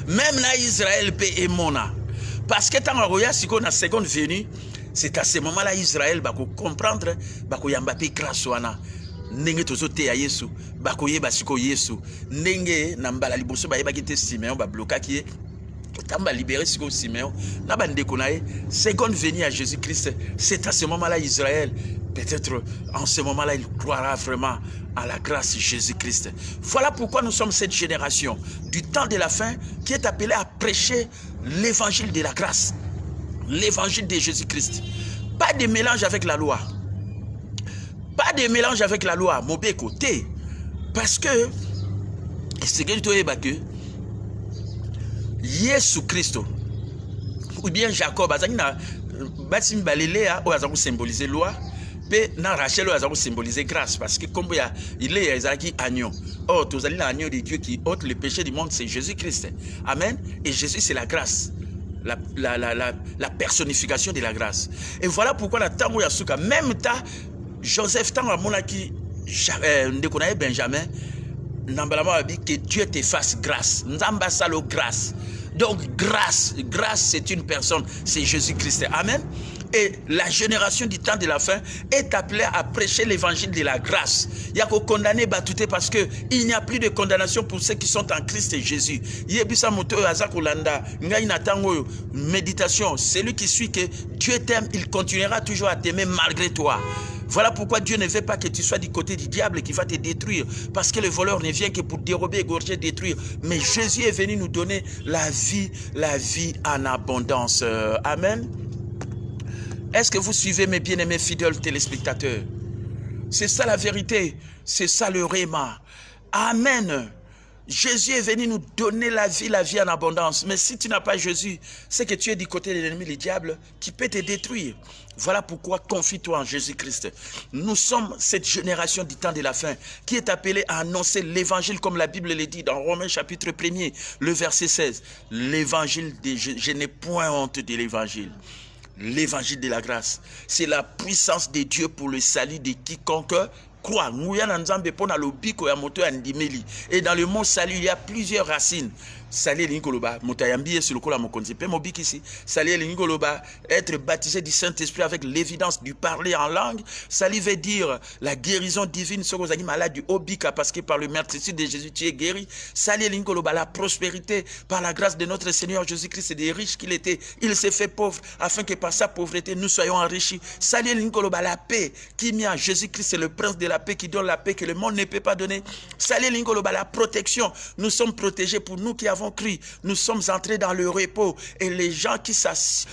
Même na Israël peut aimer. Parce que tant que la seconde venue, c'est à ce moment-là Israël va comprendre, va yambapi grâce wana. Nenge tozote ya Yesu, ba koyeba siko Yesu. Nenge nambala liboso ba yeba kite Simeon ba bloka ki tamba libérer siko Simeon. Na ba ndeko na ye, seconde venue à Jésus-Christ, c'est à ce moment-là Israël. Peut-être en ce moment-là, il croira vraiment à la grâce de Jésus-Christ. Voilà pourquoi nous sommes cette génération du temps de la fin qui est appelée à prêcher l'évangile de la grâce, l'évangile de Jésus-Christ. Pas de mélange avec la loi. Pas de mélange avec la loi. Mauvais côté. Parce que, c'est que tu que Jésus-Christ, ou bien Jacob, il symboliser loi. Na Rachel a symbolisé grâce parce que comme il est agneau. Oh, tous les agneaux de Dieu qui ôte le péché du monde, c'est Jésus-Christ. Amen. Et Jésus, c'est la grâce. La personnification de la grâce. Et voilà pourquoi la Tango Yasuka, même ta Joseph Tango Monaki, Benjamin, Nambalama dit que Dieu te fasse grâce. Nzamba salo grâce. Donc grâce, c'est une personne, c'est Jésus-Christ. Amen. Et la génération du temps de la fin est appelée à prêcher l'évangile de la grâce. Il y a qu'au condamner Batouté parce qu'il n'y a plus de condamnation pour ceux qui sont en Christ et Jésus. Méditation, celui qui suit que Dieu t'aime, il continuera toujours à t'aimer malgré toi. Voilà pourquoi Dieu ne veut pas que tu sois du côté du diable qui va te détruire. Parce que le voleur ne vient que pour dérober, égorger, détruire. Mais Jésus est venu nous donner la vie en abondance. Amen. Est-ce que vous suivez mes bien-aimés fidèles téléspectateurs? C'est ça la vérité. C'est ça le réma. Amen. Jésus est venu nous donner la vie en abondance. Mais si tu n'as pas Jésus, c'est que tu es du côté de l'ennemi, le diable, qui peut te détruire. Voilà pourquoi confie-toi en Jésus-Christ. Nous sommes cette génération du temps de la fin qui est appelée à annoncer l'évangile comme la Bible le dit dans Romains chapitre 1er, le verset 16. L'évangile, je n'ai point honte de l'évangile. L'évangile de la grâce, c'est la puissance de Dieu pour le salut de quiconque croit. Et dans le mot salut, il y a plusieurs racines. Salut l'ingoloba, motayambi sur le kola mokonzi pe mobikisi. Salut l'ingoloba, être baptisé du Saint-Esprit avec l'évidence du parler en langue. Salut veut dire la guérison divine sur les malades du obika parce que par le meurtrissure de Jésus tu es guéri. Salut l'ingoloba, la prospérité par la grâce de notre Seigneur Jésus-Christ, des riches qu'il était, il s'est fait pauvre afin que par sa pauvreté nous soyons enrichis. Salut l'ingoloba, la paix qui m'a Jésus-Christ, c'est le prince de la paix qui donne la paix que le monde ne peut pas donner. Salut l'ingoloba, la protection, nous sommes protégés pour nous qui avons cru, nous sommes entrés dans le repos et les gens qui s'assoient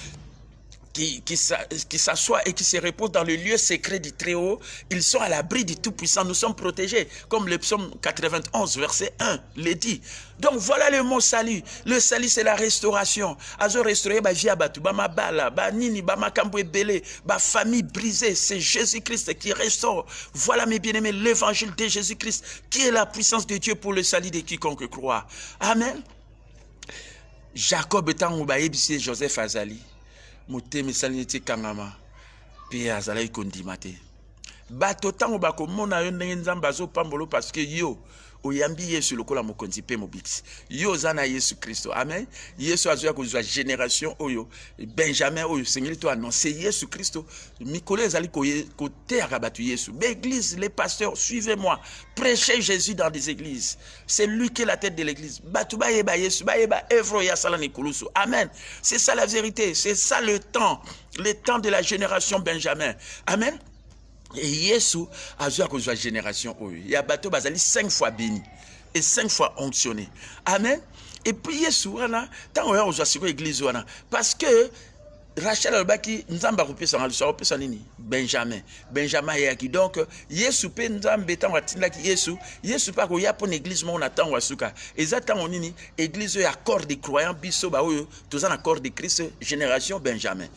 et qui se reposent dans le lieu secret du Très-Haut, ils sont à l'abri du Tout-Puissant, nous sommes protégés, comme le psaume 91, verset 1 le dit. Donc voilà le mot salut. Le salut c'est la restauration. Azo restaurer ba via batu, ba mabala, ba nini, ba makambo belé, ba famille brisée, c'est Jésus-Christ qui restaure. Voilà mes bien-aimés, l'évangile de Jésus-Christ qui est la puissance de Dieu pour le salut de quiconque croit. Amen. Jacob étant oubaïbisi Joseph Azali. Moteme saliniti kangama pe azala ikondimate bato tango bako mona yo ndenge nzamba zo pambolo parce que yo oyambi Yesu lokola mokonzi pe mobikisi. Yo zana Yesu Christo. Amen. Yesu azoya kozwa génération oyo Benjamin oyo sengeli to annoncer Yesu Christo. Mikolo ezali côté akabatu Yesu. L'église, les pasteurs, suivez-moi. Prêchez Jésus dans des églises. C'est lui qui est la tête de l'église. Batuba yeba Yesu, ba yeba evro ya sala nikulusu. Amen. C'est ça la vérité, c'est ça le temps de la génération Benjamin. Amen. Et Yesu a joué à la génération. Il y a bateau bazali 5 fois béni et 5 fois onctionné. Amen. Et puis Yesu, tant on a joué l'église, parce que Rachel albaki nzamba kopesa ngalo so kopesa nini Benjamin yaki donc Yesu pe nzambe tant watindaki Yesu pa ko ya pour l'église mo na tango asuka ezata nini église ya corps des croyants biso ba oyo tozana corps de Christ génération Benjamin.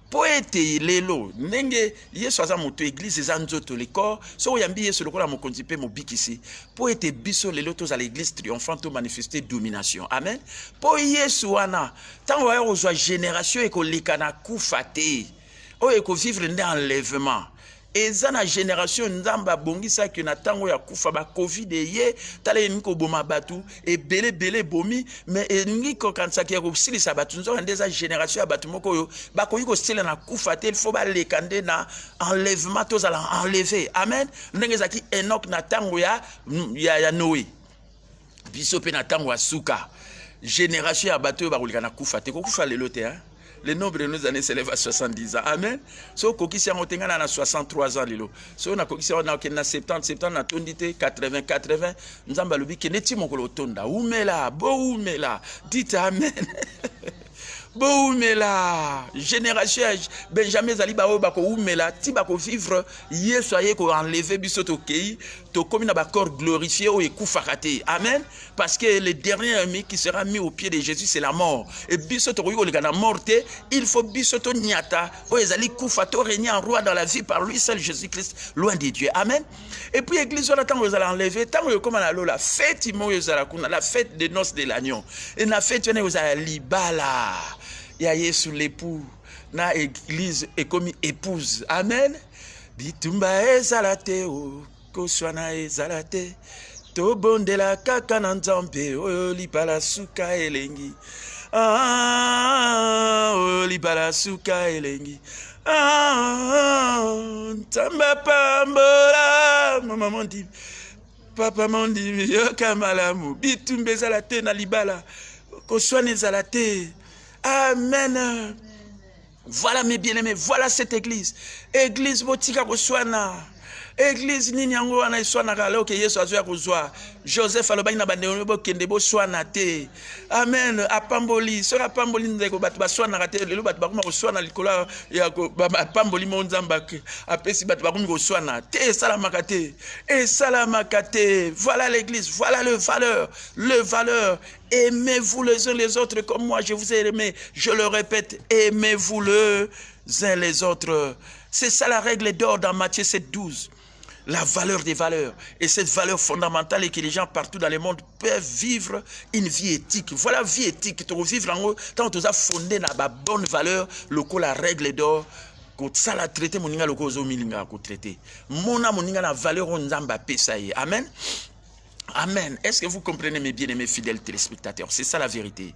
Poète lelo nenge Yesu aza moto église za nzoto le corps so yambi Yesu lokola mokonzi pe mobikisi poète biso lelo toza l'église triomphante to manifester domination. Amen. Po Yesu wana tant wa ozwa génération e ko likana kufate o e ko vivre d'enlèvement. Eza na génération nzamba bongisa ki na tango ya kufa ba covid ye tala niko boma batu e belé bomi mais niko kansa ki ko silisa batu nzo ndeza génération ya batu moko yo ba ko yiko stela na kufa te il faut ba lekande na enlèvement to za enlever. Amen. Ndengeza ki Enoch na tango ya Noé biso pe na tango asuka génération ya batu ba ko likana kufa te ko kufa lelo te hein. Le nombre de nos années s'élève à 70 ans. Amen. So kokisi yango tenga na 63 ans lilo. So na kokisi yango na 70 na tondite 80 nzamba lobi keneti mokolo tonda. Umela, bo umela. Dites amen. Boumela, génération Benjamin Zaliba bako oumela, ti bako vivre Yesu aye ko enlever biso to kei, to comme na ba corps glorifié o ekufakate. Amen. Parce que le dernier ami qui sera mis au pied de Jésus c'est la mort. Et biso to ko na morte, il faut biso to nyata o ezali kufa to régner en roi dans la vie par lui seul Jésus-Christ loin de Dieu. Amen. Et puis église on attend vous allez enlever tant comme la fête mo la fête de noces de l'agneau. Et la fête vous allez libala. Il y a Yesu l'époux, na église est comme épouse. Amen. Bitumba ezalate o, koswana ezalate. To bondela kaka na nzambe o libala suka elengi. O libala suka elengi. Tamba pambola, maman mondi. Papa mondi yo kamalamu. Bitumba ezalate na libala. Koswana ezalate. Amen. Voilà mes bien-aimés, voilà cette église. Église botika koswana. Église nini yango wana iswana kala ke Yesu azoya kozwa. Joseph alobaki na bandeko bo kende bo swana te. Amen. Apamboli, so apamboli ndeko batu baswana te lelo batu bakuma koswana likola ya ko apamboli monzamba ke apesi batu bakumi koswana te salamaka te. Et salamaka te. Voilà l'église, voilà le valeur. Aimez-vous les uns les autres comme moi je vous ai aimé. Je le répète, aimez-vous les uns les autres. C'est ça la règle d'or dans Matthieu 7:12. La valeur des valeurs. Et cette valeur fondamentale est que les gens partout dans le monde peuvent vivre une vie éthique. Voilà la vie éthique. Tu vivre en haut, tant que tu as fondé dans la bonne valeur, la règle d'or. Ça la traité, mon ninga zo milinga ko traité. Mona moninga la valeur on nzamba pesaye. Amen. Amen. Est-ce que vous comprenez mes bien-aimés fidèles téléspectateurs? C'est ça la vérité.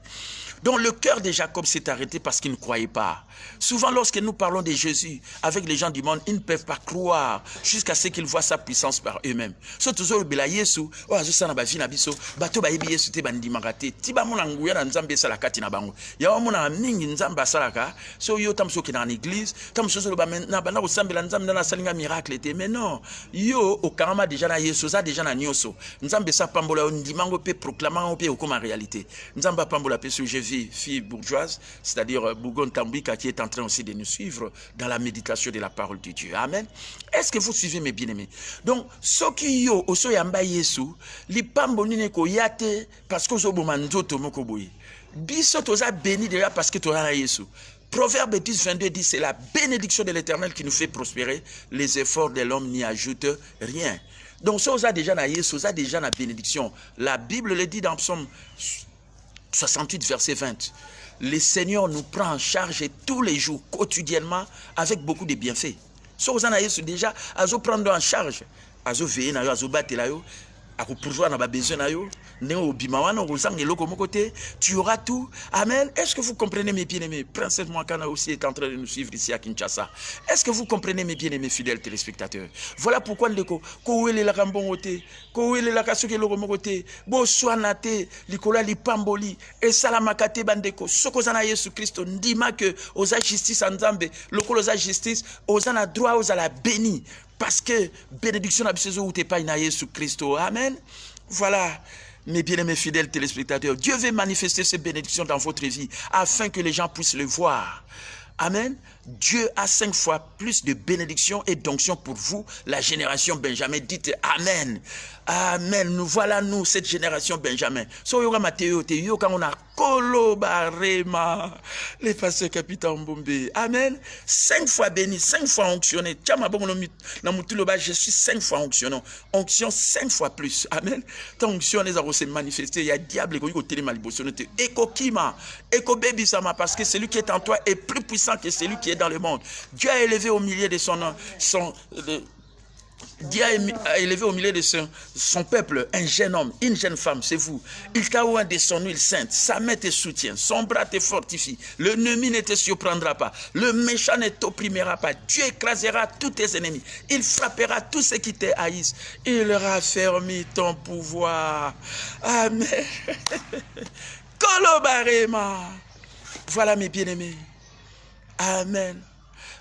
Donc le cœur de Jacob s'est arrêté parce qu'il ne croyait pas. Souvent lorsque nous parlons de Jésus avec les gens du monde, ils ne peuvent pas croire jusqu'à ce qu'ils voient sa puissance par eux-mêmes. Surtout toujours bela Yesu, oh azo na ba vina biso, bato ba yebi Yesu te bandimaka te. Tiba mona nguya na nzambe sala kati na bango. Ya mona mingi nzamba salaka, so yo tamso ki na l'église, tamso so ba na bana ko sambela nzambe na salinga miracle te. Mais non, yo okama déjà na Yesu, za déjà na nyoso. Nzambe sa pambola ndimango pe proclamant pe okoma réalité. Nzamba pambola pe sur fille bourgeoise, c'est-à-dire Bougon Tambika qui est en train aussi de nous suivre dans la méditation de la parole de Dieu. Amen. Est-ce que vous suivez mes bien-aimés? Donc, ce qui yo oso yamba Yesu, li pambonine ko yate parce que zo bomanzoto moko boyi. Biso toza béni déjà parce que toza na Yesu. Proverbe 10:22 dit c'est la bénédiction de l'Éternel qui nous fait prospérer. Les efforts de l'homme n'y ajoutent rien. Donc, ça osa déjà na Yesu, ça déjà na bénédiction. La Bible le dit dans Psaume 68, verset 20. Le Seigneur nous prend en charge tous les jours, quotidiennement, avec beaucoup de bienfaits. So, vous en avez déjà, à prendre en charge, à veiller, à battre, tu auras tout. Amen. Est-ce que vous comprenez, mes bien-aimés? Princesse Mouakana aussi est en train de nous suivre ici à Kinshasa. Est-ce que vous comprenez, mes bien-aimés fidèles téléspectateurs? Voilà pourquoi ndeko kowele la kambongote, kowele la kasuke logomogote, bo swanate, likola lipamboli, et salamakate bandeko, sokozana Yesu Christo, ndima que osa justice en Nzambe, lokolo osa justice, osana droit, osala béni. Parce que bénédiction n'absous ou t'es pas inaïe sous Christo. Amen. Voilà, mes bien-aimés fidèles téléspectateurs. Dieu veut manifester ces bénédictions dans votre vie afin que les gens puissent le voir. Amen. Dieu a 5 fois plus de bénédictions et d'onction pour vous, la génération Benjamin. Dites Amen. Amen. Nous voilà, nous, cette génération Benjamin. Soyoga Mathéo, Théo, quand on a Kolobarema, les pasteurs capitaine Mbombe. Amen. 5 fois béni, 5 fois onctionné. Je suis 5 fois onctionné. Onction 5 fois plus. Amen. Tant onction les a se manifester. Il y a diable qui est malibotion. Eko Kima, Eko Baby Sama, parce que celui qui est en toi est plus puissant que celui qui est dans le monde. Dieu a élevé au milieu de Dieu a élevé au milieu de son peuple un jeune homme, une jeune femme, c'est vous. Il t'a oint de son huile sainte, sa main te soutient, son bras te fortifie, l'ennemi ne te surprendra pas, le méchant ne t'opprimera pas, Dieu écrasera tous tes ennemis, il frappera tous ceux qui te haïssent, il raffermit ton pouvoir. Amen. Kolobarema. Voilà mes bien-aimés. Amen.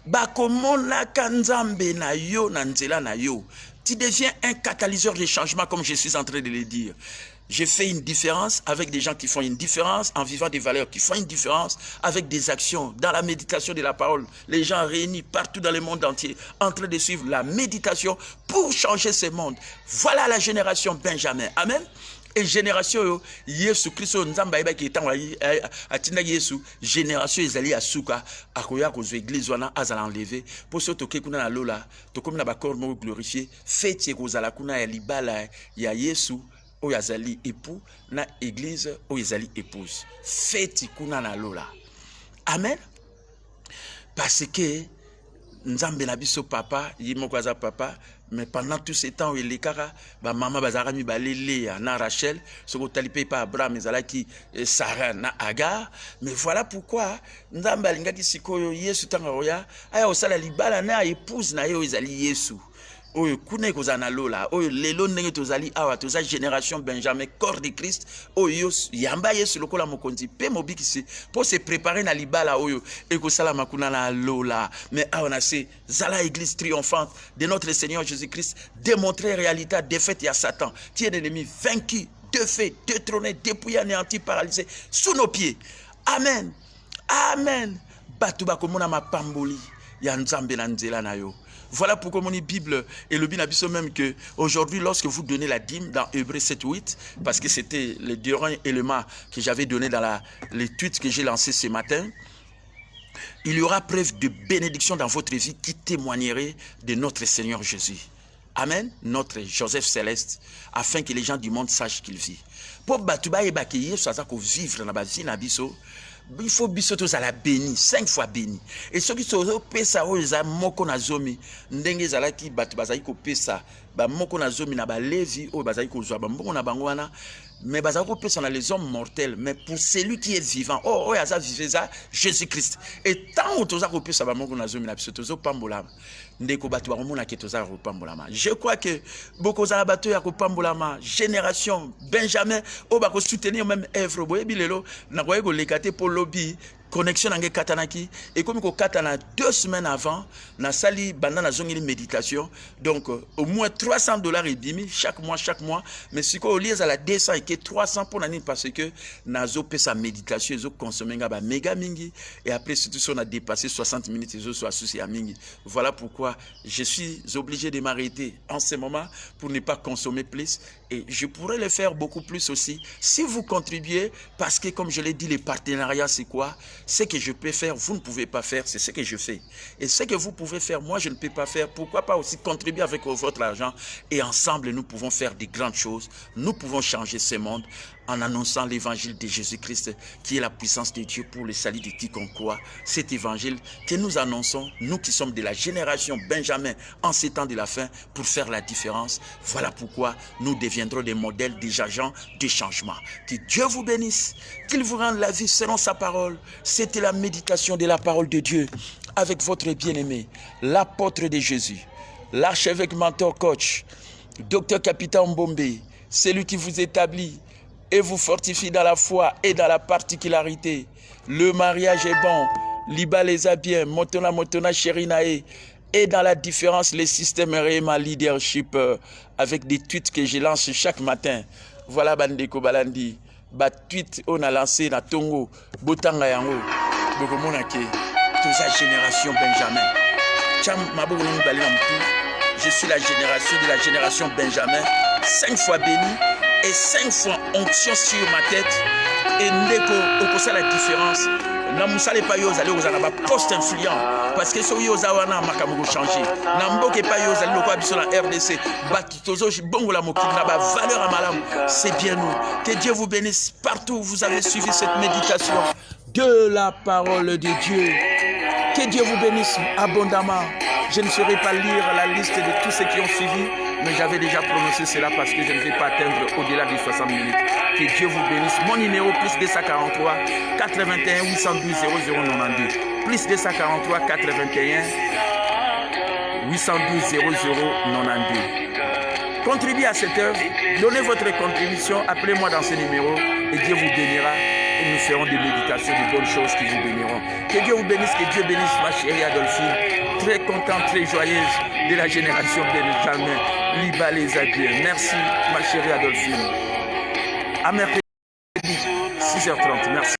Bakomona kanzambe na yo nanzela na yo. Tu deviens un catalyseur de changement comme je suis en train de le dire. Je fais une différence avec des gens qui font une différence en vivant des valeurs qui font une différence avec des actions dans la méditation de la parole. Les gens réunis partout dans le monde entier en train de suivre la méditation pour changer ce monde. Voilà la génération Benjamin. Amen. Et génération Yesu Christo nzamba iba ki tanga atinda Yesu génération ezali asuka akoya kozwe église wana azala enlever pour so toke kuna na lola tokomi na ba corps mo glorifié fête kozala kuna ya libala ya Yesu oyo azali époux na église oyo ezali épouse fête kuna na lola. Amen. Parce que nzambe na biso papa yimoko aza papa. Mais pendant tout ce temps, il est maman bazarami balele na Rachel, ce que talipé pas Abraham, ezalaki Sarah na Agar. Mais voilà pourquoi nzamba lingaki sikoyo Yesu tanga oya aya osala libala na épouse na yo ezali Yesu. Oyo kune kozana lola oyo lelo ndenge tozali awa toza génération Benjamin corps de Christ oyo yamba Yesu lokola mokonzi pe mobikisi pour se préparer na libala oyo ekosala makuna na lola. Mais awa na se zala église triomphante de notre Seigneur Jésus-Christ, démontrer réalité défaite à Satan qui est l'ennemi vaincu, défait, détrôné, dépouillé, anéanti, paralysé sous nos pieds. Amen. Amen. Batu bakomona mapamboli ya nzambe na nzela na yo. Voilà pourquoi mon Bible et le binabiso même que aujourd'hui, lorsque vous donnez la dîme dans Hébreux 7-8, parce que c'était le dernier élément que j'avais donné dans les tweets que j'ai lancé ce matin, il y aura preuve de bénédiction dans votre vie qui témoignerait de notre Seigneur Jésus. Amen. Notre Joseph Céleste, afin que les gens du monde sachent qu'il vit. Pour Batouba et Bakeye, ça va vivre dans la vie nabiso. Il faut biso tous à la béni 5 fois béni et ceux qui sont pesa oza moko na zomi ndenge zalaki batu bazali ko pesa ba moko na zomi na ba levi o bazali ko zwa ba mbongo na bango wana mais bazali ko pesa na les hommes mortels mais pour celui qui est vivant oh yaza viveza Jésus-Christ et tant otoza ko pesa ba moko na zomi na biso tozo pambola ndeko batu ba mona ke toza ko pambola. Je crois que beaucoup za batu ya ko pambola génération Benjamin o ba ko soutenir même œuvre boye bilelo na ko ego lekate pour lobby connexion nange katanaki et comme ko katana 2 semaines avant na sali bandana zongeli méditation donc au moins $300 et bimi chaque mois mais si ko lié à la 200 et que 300 pour l'année parce que nazo pe sa méditation zo consommer nga ba méga mingi et après surtout si on a dépassé 60 minutes zo so associé à mingi. Voilà pourquoi je suis obligé de m'arrêter en ce moment pour ne pas consommer plus et je pourrais le faire beaucoup plus aussi si vous contribuez parce que comme je l'ai dit les partenariats c'est quoi? Ce que je peux faire, vous ne pouvez pas faire, c'est ce que je fais. Et ce que vous pouvez faire, moi je ne peux pas faire. Pourquoi pas aussi contribuer avec votre argent et ensemble nous pouvons faire de grandes choses. Nous pouvons changer ce monde en annonçant l'évangile de Jésus-Christ, qui est la puissance de Dieu pour le salut de quiconque croit. Cet évangile que nous annonçons, nous qui sommes de la génération Benjamin en ces temps de la fin, pour faire la différence. Voilà pourquoi nous deviendrons des modèles, des agents de changement. Que Dieu vous bénisse, qu'il vous rende la vie selon sa parole. C'était la méditation de la parole de Dieu avec votre bien-aimé, l'apôtre de Jésus, l'archevêque mentor coach, Docteur Capitaine Mbombe, celui qui vous établit et vous fortifie dans la foi et dans la particularité. Le mariage est bon, Liba les a bien, Motona Chérinae, et dans la différence, les systèmes réellement leadership avec des tweets que je lance chaque matin. Voilà Bandeko Balandi, tweet on a lancé na Tongo, Botanga Yango, Bokomonake, toute sa génération Benjamin. Je suis la génération Benjamin, 5 fois béni et 5 fois onction sur ma tête. Et ndeko okosa la différence. Na musale pa yo zali ozana ba poste influent parce que so yo zawana makamugo changer. Na mboke pa yo zali lokwa biso na RDC. Bakitozo bongo la mokili na ba valeur à malam. C'est bien nous. Que Dieu vous bénisse partout où vous avez suivi cette méditation de la parole de Dieu. Que Dieu vous bénisse abondamment. Je ne saurais pas lire la liste de tous ceux qui ont suivi, mais j'avais déjà prononcé cela parce que je ne vais pas atteindre au-delà des 60 minutes. Que Dieu vous bénisse. Mon numéro, plus 243 81 812 0092. Plus 243 81 812 0092. Contribuez à cette œuvre, donnez votre contribution, appelez-moi dans ce numéro et Dieu vous bénira. Et nous ferons des méditations, de bonnes choses qui vous béniront. Que Dieu vous bénisse, que Dieu bénisse ma chérie Adolphine. Très contente, très joyeuse de la génération Benjamin. Liba les a bien. Merci ma chérie Adolphine. À mercredi, 6h30. Merci.